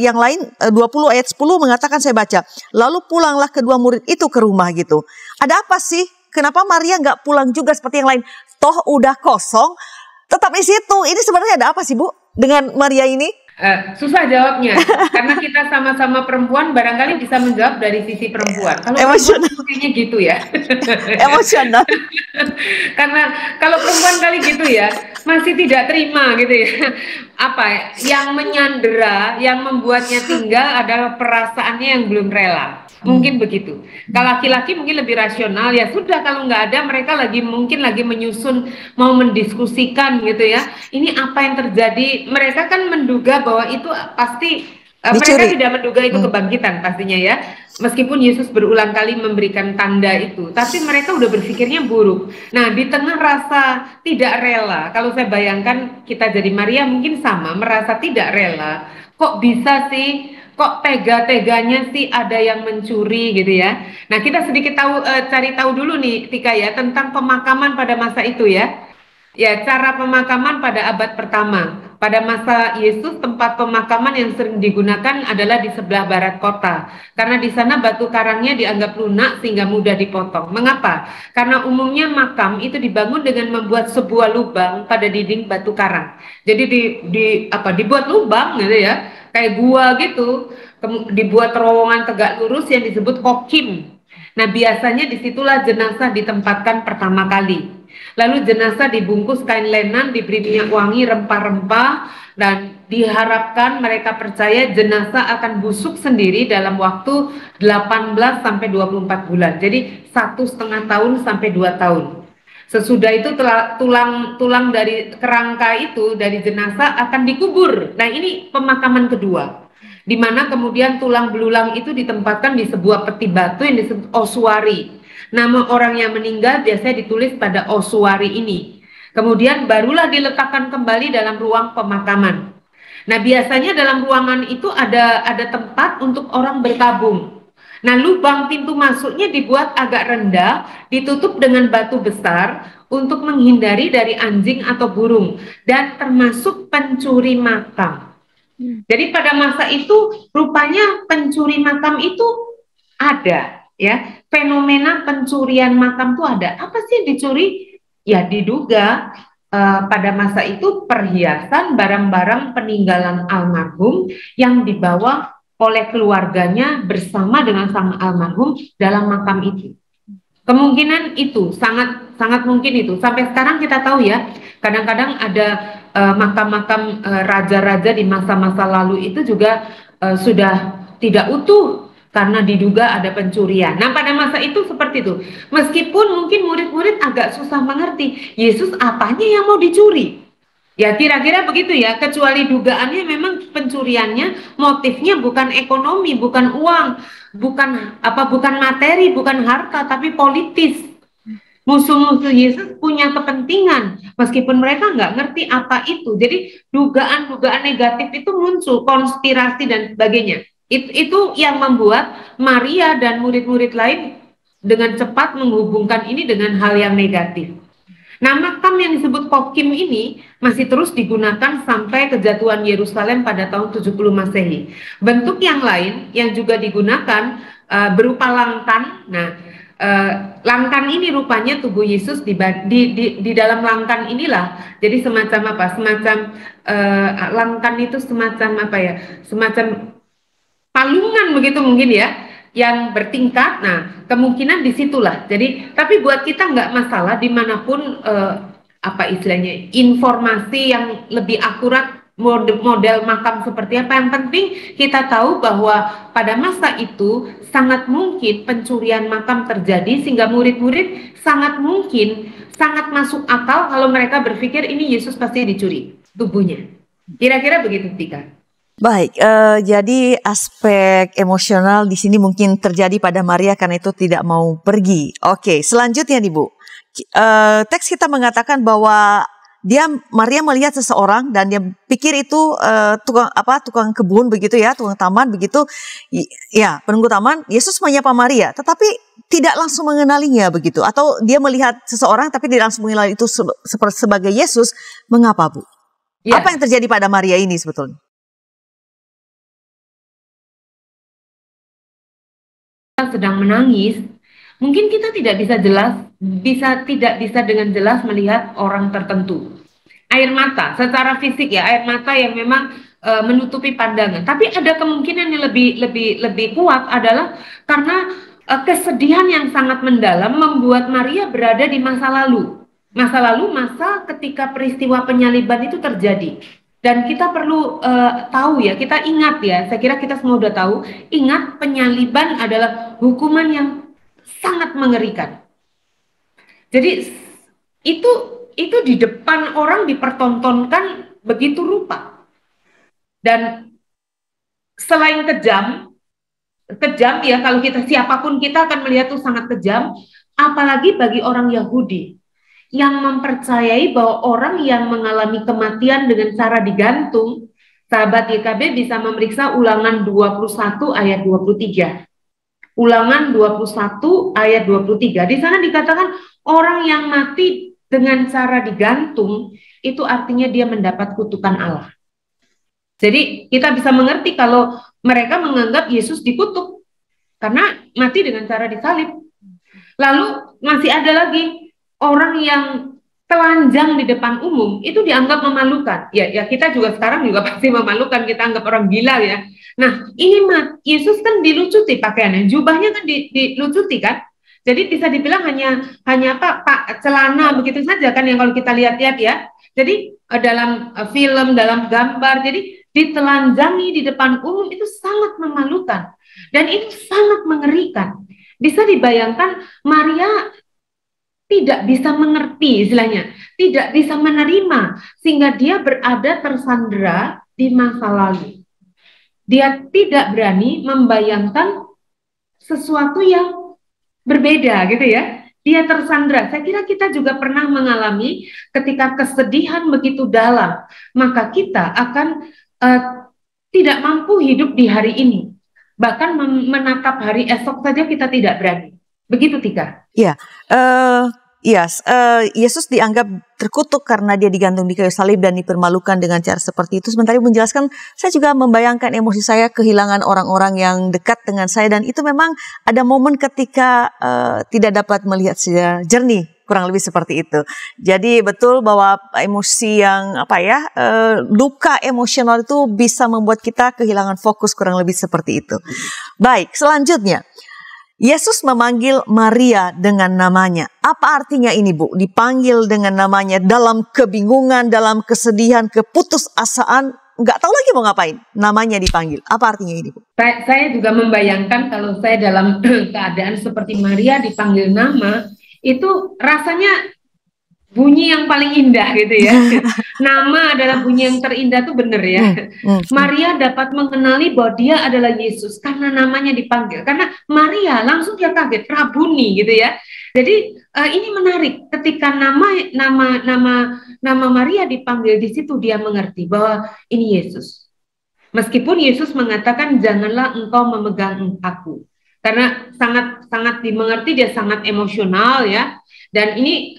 yang lain 20 ayat 10 mengatakan, saya baca, lalu pulanglah kedua murid itu ke rumah gitu. Ada apa sih? Kenapa Maria nggak pulang juga seperti yang lain? Toh udah kosong, tetap di situ. Ini sebenarnya ada apa sih Bu dengan Maria ini? Susah jawabnya, karena kita sama-sama perempuan, barangkali bisa menjawab dari sisi perempuan. Kalau emosional kayaknya gitu ya. Emosional. Karena kalau perempuan kali gitu ya, masih tidak terima gitu ya. Apa yang menyandera, yang membuatnya tinggal adalah perasaannya yang belum rela. Mungkin begitu. Kalau laki-laki mungkin lebih rasional, ya sudah, kalau nggak ada mereka mungkin lagi menyusun, mau mendiskusikan gitu ya. Ini apa yang terjadi? Mereka kan menduga bahwa itu pasti mereka tidak menduga itu kebangkitan pastinya ya. Meskipun Yesus berulang kali memberikan tanda itu, tapi mereka udah berpikirnya buruk. Nah, di tengah rasa tidak rela, kalau saya bayangkan kita jadi Maria mungkin sama, merasa tidak rela. Kok bisa sih? Kok tega-teganya sih ada yang mencuri gitu ya? Nah, kita sedikit cari tahu dulu nih, Tika ya, tentang pemakaman pada masa itu ya. Ya, cara pemakaman pada abad pertama. Pada masa Yesus, tempat pemakaman yang sering digunakan adalah di sebelah barat kota. Karena di sana batu karangnya dianggap lunak sehingga mudah dipotong. Mengapa? Karena umumnya makam itu dibangun dengan membuat sebuah lubang pada dinding batu karang. Jadi dibuat lubang gitu ya, kayak gua gitu. Dibuat terowongan tegak lurus yang disebut kokim. Nah, biasanya disitulah jenazah ditempatkan pertama kali. Lalu jenazah dibungkus kain lenan, diberi minyak wangi, rempah-rempah, dan diharapkan mereka percaya jenazah akan busuk sendiri dalam waktu 18 sampai 24 bulan. Jadi 1,5 tahun sampai 2 tahun. Sesudah itu tulang dari kerangka itu dari jenazah akan dikubur. Nah, ini pemakaman kedua, di mana kemudian tulang belulang itu ditempatkan di sebuah peti batu yang disebut osuari. Nama orang yang meninggal biasanya ditulis pada osuari ini. Kemudian barulah diletakkan kembali dalam ruang pemakaman. Nah, biasanya dalam ruangan itu ada tempat untuk orang bertabung. Nah, lubang pintu masuknya dibuat agak rendah, ditutup dengan batu besar untuk menghindari dari anjing atau burung, dan termasuk pencuri makam. Jadi pada masa itu rupanya pencuri makam itu ada. Ya, fenomena pencurian makam itu ada. Apa sih yang dicuri? Ya, diduga pada masa itu perhiasan, barang-barang peninggalan almarhum yang dibawa oleh keluarganya bersama dengan sang almarhum dalam makam itu. Kemungkinan itu sangat mungkin itu. Sampai sekarang kita tahu ya, kadang-kadang ada makam-makam raja-raja di masa-masa lalu itu juga sudah tidak utuh karena diduga ada pencurian. Nah, pada masa itu seperti itu. Meskipun mungkin murid-murid agak susah mengerti, Yesus apanya yang mau dicuri? Ya, kira-kira begitu ya, kecuali dugaannya memang pencuriannya motifnya bukan ekonomi, bukan uang, bukan materi, bukan harta, tapi politis. Musuh-musuh Yesus punya kepentingan, meskipun mereka nggak ngerti apa itu. Jadi dugaan-dugaan negatif itu muncul, konspirasi dan sebagainya. Itu yang membuat Maria dan murid-murid lain dengan cepat menghubungkan ini dengan hal yang negatif. Nah, makam yang disebut kokim ini masih terus digunakan sampai kejatuhan Yerusalem pada tahun 70 Masehi. Bentuk yang lain yang juga digunakan berupa langkan. Nah, langkan ini rupanya tubuh Yesus di dalam langkan inilah. Jadi semacam apa? Semacam langkan itu semacam apa ya? Semacam palungan begitu mungkin ya, yang bertingkat. Nah, kemungkinan disitulah. Jadi, tapi buat kita nggak masalah dimanapun apa istilahnya, informasi yang lebih akurat model makam seperti apa. Yang penting kita tahu bahwa pada masa itu sangat mungkin pencurian makam terjadi, sehingga murid-murid sangat mungkin, sangat masuk akal kalau mereka berpikir ini Yesus pasti dicuri tubuhnya. Kira-kira begitu, Tika. Baik, jadi aspek emosional di sini mungkin terjadi pada Maria karena itu tidak mau pergi. Oke, selanjutnya nih Bu, teks kita mengatakan bahwa Maria melihat seseorang dan dia pikir itu tukang kebun begitu ya, tukang taman begitu, ya penunggu taman. Yesus menyapa Maria, tetapi tidak langsung mengenalinya begitu, atau dia melihat seseorang tapi tidak langsung mengenali itu sebagai Yesus. Mengapa Bu? Ya. Apa yang terjadi pada Maria ini sebetulnya? Sedang menangis, mungkin kita tidak bisa dengan jelas melihat orang tertentu. Air mata, secara fisik ya, air mata yang memang menutupi pandangan. Tapi ada kemungkinan yang lebih kuat adalah karena kesedihan yang sangat mendalam membuat Maria berada di masa lalu. Masa ketika peristiwa penyaliban itu terjadi. Dan kita perlu tahu ya, kita ingat ya, saya kira kita semua udah tahu, ingat penyaliban adalah hukuman yang sangat mengerikan. Jadi itu di depan orang dipertontonkan begitu rupa. Dan selain kejam, kejam ya, kalau kita siapapun kita akan melihat itu sangat kejam, apalagi bagi orang Yahudi yang mempercayai bahwa orang yang mengalami kematian dengan cara digantung. Sahabat YKB bisa memeriksa Ulangan 21 ayat 23. Ulangan 21 ayat 23. Di sana dikatakan orang yang mati dengan cara digantung itu artinya dia mendapat kutukan Allah. Jadi kita bisa mengerti kalau mereka menganggap Yesus dikutuk karena mati dengan cara disalib. Lalu masih ada lagi orang yang telanjang di depan umum, itu dianggap memalukan. Ya kita juga sekarang juga pasti memalukan, kita anggap orang gila ya. Nah ini Yesus kan dilucuti pakaiannya, jubahnya kan dilucuti kan. Jadi bisa dibilang hanya Pak celana begitu saja kan yang kalau kita lihat-lihat ya. Jadi dalam film, dalam gambar, jadi ditelanjangi di depan umum itu sangat memalukan dan itu sangat mengerikan. Bisa dibayangkan Maria tidak bisa mengerti istilahnya, tidak bisa menerima sehingga dia berada tersandera di masa lalu. Dia tidak berani membayangkan sesuatu yang berbeda gitu ya. Dia tersandera. Saya kira kita juga pernah mengalami ketika kesedihan begitu dalam, maka kita akan tidak mampu hidup di hari ini. Bahkan menatap hari esok saja kita tidak berani. Begitu Tika. Iya, Yesus dianggap terkutuk karena dia digantung di kayu salib dan dipermalukan dengan cara seperti itu. Sementara menjelaskan, saya juga membayangkan emosi saya kehilangan orang-orang yang dekat dengan saya dan itu memang ada momen ketika tidak dapat melihat secara jernih, kurang lebih seperti itu. Jadi betul bahwa emosi yang luka emosional itu bisa membuat kita kehilangan fokus, kurang lebih seperti itu. Baik, selanjutnya. Yesus memanggil Maria dengan namanya. Apa artinya ini, Bu? Dipanggil dengan namanya dalam kebingungan, dalam kesedihan, keputusasaan, nggak tahu lagi mau ngapain. Namanya dipanggil. Apa artinya ini, Bu? Saya juga membayangkan kalau saya dalam keadaan seperti Maria dipanggil nama, itu rasanya bunyi yang paling indah gitu ya. Nama adalah bunyi yang terindah tuh bener ya. Maria dapat mengenali bahwa dia adalah Yesus karena namanya dipanggil. Karena Maria langsung dia kaget, Rabuni gitu ya. Jadi ini menarik ketika nama Maria dipanggil, di situ dia mengerti bahwa ini Yesus. Meskipun Yesus mengatakan janganlah engkau memegang aku. Karena sangat dimengerti, dia sangat emosional ya. Dan ini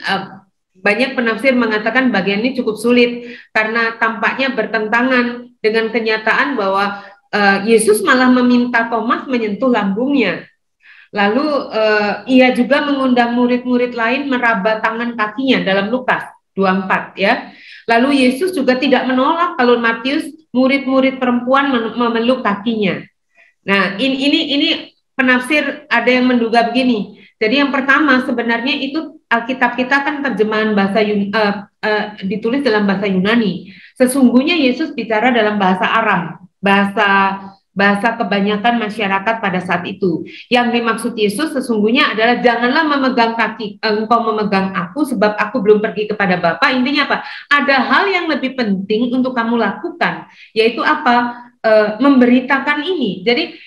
banyak penafsir mengatakan bagian ini cukup sulit karena tampaknya bertentangan dengan kenyataan bahwa Yesus malah meminta Thomas menyentuh lambungnya. Lalu ia juga mengundang murid-murid lain meraba tangan kakinya dalam Lukas 24 ya. Lalu Yesus juga tidak menolak kalau Matius murid-murid perempuan memeluk kakinya. Nah ini penafsir ada yang menduga begini. Jadi yang pertama sebenarnya itu Alkitab kita kan terjemahan bahasa ditulis dalam bahasa Yunani. Sesungguhnya Yesus bicara dalam bahasa Aram, bahasa kebanyakan masyarakat pada saat itu. Yang dimaksud Yesus sesungguhnya adalah janganlah memegang kaki engkau memegang aku sebab aku belum pergi kepada Bapa. Intinya apa? Ada hal yang lebih penting untuk kamu lakukan, yaitu apa? Memberitakan ini. Jadi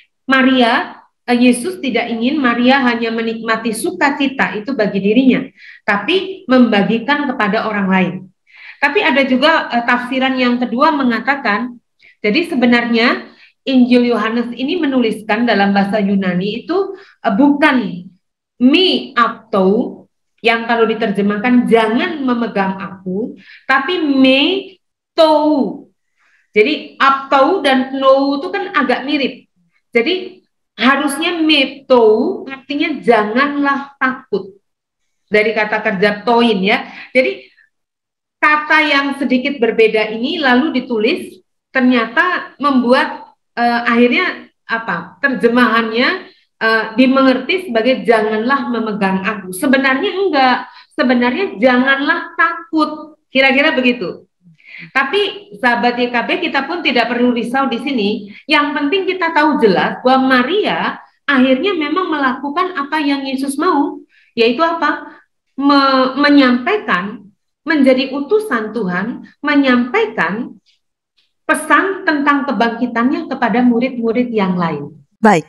Yesus tidak ingin Maria hanya menikmati sukacita itu bagi dirinya, tapi membagikan kepada orang lain. Tapi ada juga tafsiran yang kedua mengatakan, jadi sebenarnya Injil Yohanes ini menuliskan dalam bahasa Yunani itu bukan me aptou, yang kalau diterjemahkan jangan memegang aku, tapi me tou. Jadi aptou dan nou itu kan agak mirip. Jadi harusnya metou artinya janganlah takut. Dari kata kerja toin ya. Jadi kata yang sedikit berbeda ini lalu ditulis ternyata membuat akhirnya terjemahannya dimengerti sebagai janganlah memegang aku. Sebenarnya enggak. Sebenarnya janganlah takut. Kira-kira begitu. Tapi sahabat YKB kita pun tidak perlu risau di sini. Yang penting kita tahu jelas bahwa Maria akhirnya memang melakukan apa yang Yesus mau, yaitu apa? Menyampaikan, menjadi utusan Tuhan, menyampaikan pesan tentang kebangkitannya kepada murid-murid yang lain. Baik,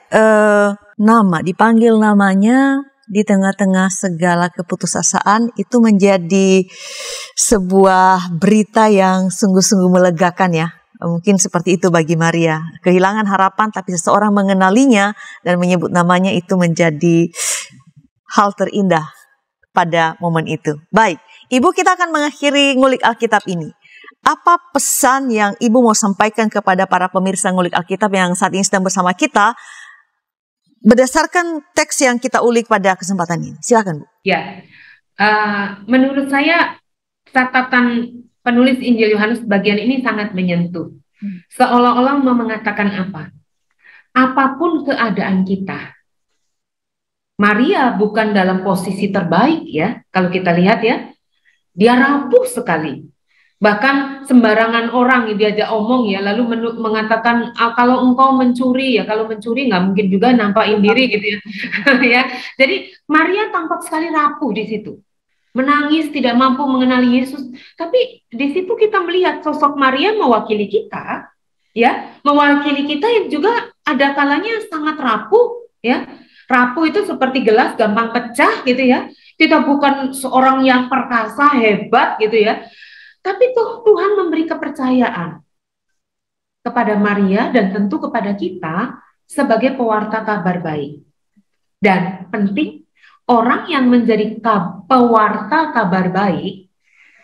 dipanggil namanya di tengah-tengah segala keputusasaan itu menjadi sebuah berita yang sungguh-sungguh melegakan ya. Mungkin seperti itu bagi Maria. Kehilangan harapan tapi seseorang mengenalinya dan menyebut namanya itu menjadi hal terindah pada momen itu. Baik, Ibu, kita akan mengakhiri ngulik Alkitab ini. Apa pesan yang Ibu mau sampaikan kepada para pemirsa ngulik Alkitab yang saat ini sedang bersama kita berdasarkan teks yang kita ulik pada kesempatan ini? Silakan, Bu. Ya, menurut saya catatan penulis Injil Yohanes bagian ini sangat menyentuh. Seolah-olah mau mengatakan apa? Apapun keadaan kita, Maria bukan dalam posisi terbaik ya. Kalau kita lihat ya, dia rapuh sekali. Bahkan sembarangan orang diajak omong ya, lalu mengatakan kalau engkau mencuri ya, kalau mencuri nggak mungkin juga nampakin diri gitu ya. Ya. Jadi Maria tampak sekali rapuh di situ, menangis, tidak mampu mengenali Yesus. Tapi di situ kita melihat sosok Maria mewakili kita, ya, mewakili kita yang juga ada kalanya sangat rapuh, ya. Rapuh itu seperti gelas gampang pecah gitu ya. Kita bukan seorang yang perkasa hebat gitu ya. Tapi Tuhan memberi kepercayaan kepada Maria dan tentu kepada kita sebagai pewarta kabar baik. Dan penting, orang yang menjadi pewarta kabar baik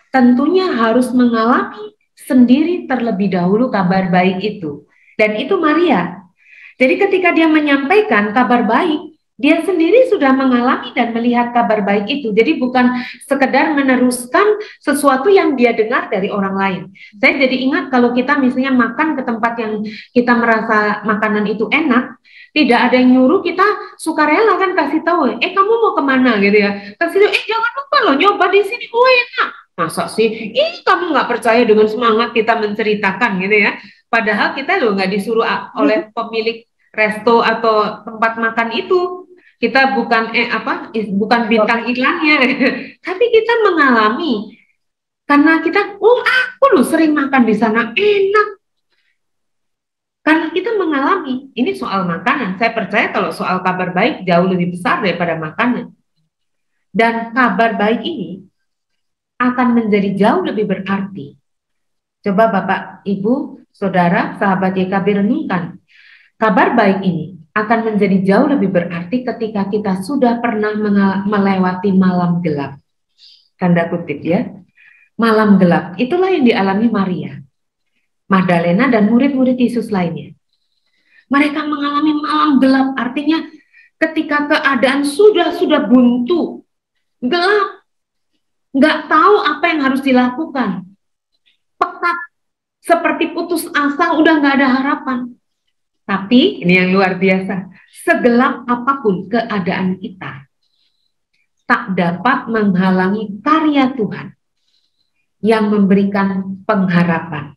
tentunya harus mengalami sendiri terlebih dahulu kabar baik itu. Dan itu Maria. Jadi ketika dia menyampaikan kabar baik, dia sendiri sudah mengalami dan melihat kabar baik itu. Jadi bukan sekedar meneruskan sesuatu yang dia dengar dari orang lain. Saya jadi ingat kalau kita misalnya makan ke tempat yang kita merasa makanan itu enak, tidak ada yang nyuruh, kita sukarela kan kasih tahu, kamu mau kemana gitu ya. Kasih tahu, jangan lupa loh nyoba di sini, enak. Masa sih, kamu nggak percaya dengan semangat kita menceritakan gitu ya. Padahal kita loh nggak disuruh oleh pemilik resto atau tempat makan itu. Kita bukan bukan bintang iklannya, tapi kita mengalami karena kita, aku loh sering makan di sana enak. Karena kita mengalami, ini soal makanan. Saya percaya kalau soal kabar baik jauh lebih besar daripada makanan. Dan kabar baik ini akan menjadi jauh lebih berarti. Coba Bapak, Ibu, Saudara, sahabat YKB renungkan. Kabar baik ini akan menjadi jauh lebih berarti ketika kita sudah pernah melewati malam gelap. Tanda kutip ya. Malam gelap, itulah yang dialami Maria, Magdalena, dan murid-murid Yesus lainnya. Mereka mengalami malam gelap, artinya ketika keadaan sudah buntu, gelap, nggak tahu apa yang harus dilakukan. Pekat, seperti putus asa, udah nggak ada harapan. Tapi ini yang luar biasa, segelap apapun keadaan kita, tak dapat menghalangi karya Tuhan yang memberikan pengharapan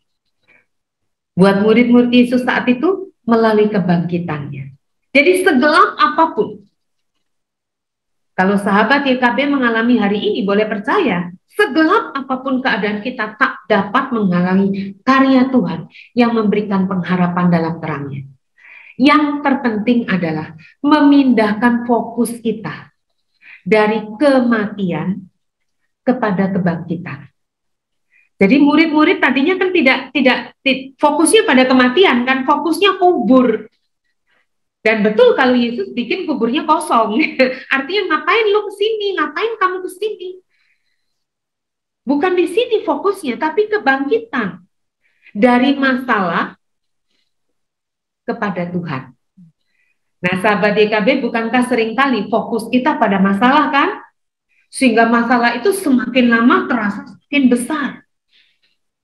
buat murid-murid Yesus saat itu melalui kebangkitannya. Jadi segelap apapun, kalau sahabat YKB mengalami hari ini, boleh percaya, segelap apapun keadaan kita tak dapat menghalangi karya Tuhan yang memberikan pengharapan dalam terangnya. Yang terpenting adalah memindahkan fokus kita dari kematian kepada kebangkitan. Jadi murid-murid tadinya kan tidak fokusnya pada kematian, kan fokusnya kubur. Dan betul kalau Yesus bikin kuburnya kosong. Artinya ngapain lu kesini? Ngapain kamu kesini? Bukan di sini fokusnya, tapi kebangkitan dari masalah kepada Tuhan. Nah, sahabat YKB, bukankah seringkali fokus kita pada masalah kan? Sehingga masalah itu semakin lama terasa semakin besar.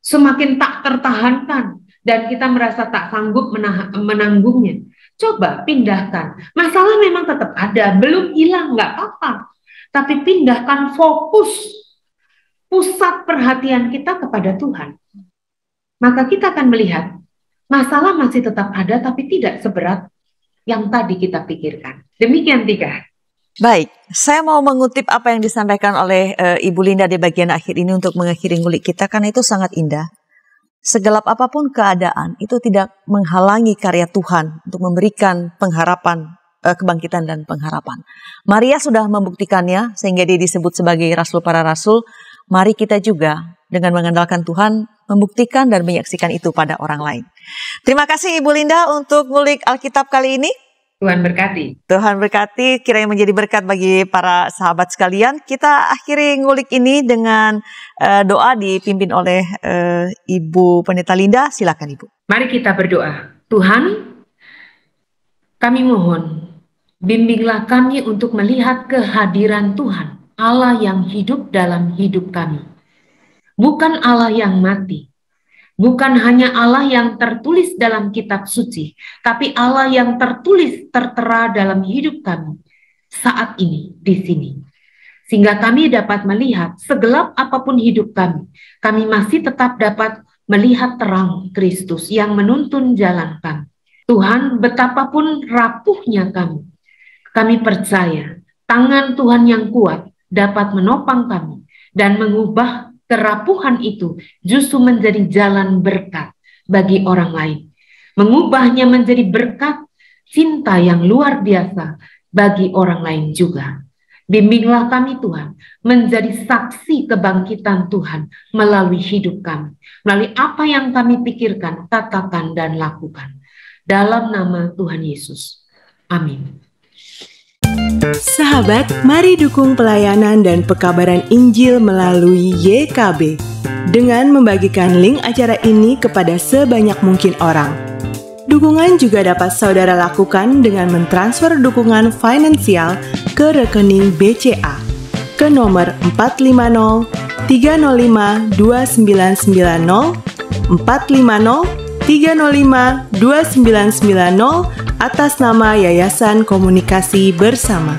Semakin tak tertahankan. Dan kita merasa tak sanggup menanggungnya. Coba pindahkan. Masalah memang tetap ada, belum hilang, nggak apa-apa. Tapi pindahkan fokus, pusat perhatian kita kepada Tuhan. Maka kita akan melihat, masalah masih tetap ada, tapi tidak seberat yang tadi kita pikirkan. Demikian Tika. Baik, saya mau mengutip apa yang disampaikan oleh Ibu Linda di bagian akhir ini untuk mengakhiri ngulik kita, karena itu sangat indah. segelap apapun keadaan itu tidak menghalangi karya Tuhan untuk memberikan pengharapan, kebangkitan dan pengharapan. Maria sudah membuktikannya sehingga dia disebut sebagai Rasul para Rasul. Mari kita juga dengan mengandalkan Tuhan membuktikan dan menyaksikan itu pada orang lain. Terima kasih Ibu Linda untuk ngulik Alkitab kali ini. Tuhan berkati. Tuhan berkati, kiranya menjadi berkat bagi para sahabat sekalian. Kita akhiri ngulik ini dengan doa dipimpin oleh Ibu Pendeta Linda. Silakan Ibu. Mari kita berdoa. Tuhan, kami mohon, bimbinglah kami untuk melihat kehadiran Tuhan, Allah yang hidup dalam hidup kami. Bukan Allah yang mati. Bukan hanya Allah yang tertulis dalam kitab suci, tapi Allah yang tertulis tertera dalam hidup kami saat ini di sini. Sehingga kami dapat melihat segelap apapun hidup kami masih tetap dapat melihat terang Kristus yang menuntun jalan kami. Tuhan, betapapun rapuhnya kami percaya tangan Tuhan yang kuat dapat menopang kami dan mengubah kerapuhan itu justru menjadi jalan berkat bagi orang lain. Mengubahnya menjadi berkat cinta yang luar biasa bagi orang lain juga. Bimbinglah kami Tuhan menjadi saksi kebangkitan Tuhan melalui hidup kami. Melalui apa yang kami pikirkan, katakan dan lakukan. Dalam nama Tuhan Yesus. Amin. Sahabat, mari dukung pelayanan dan pekabaran Injil melalui YKB dengan membagikan link acara ini kepada sebanyak mungkin orang. Dukungan juga dapat saudara lakukan dengan mentransfer dukungan finansial ke rekening BCA ke nomor 450 305 2990 450 305 2990 atas nama Yayasan Komunikasi Bersama.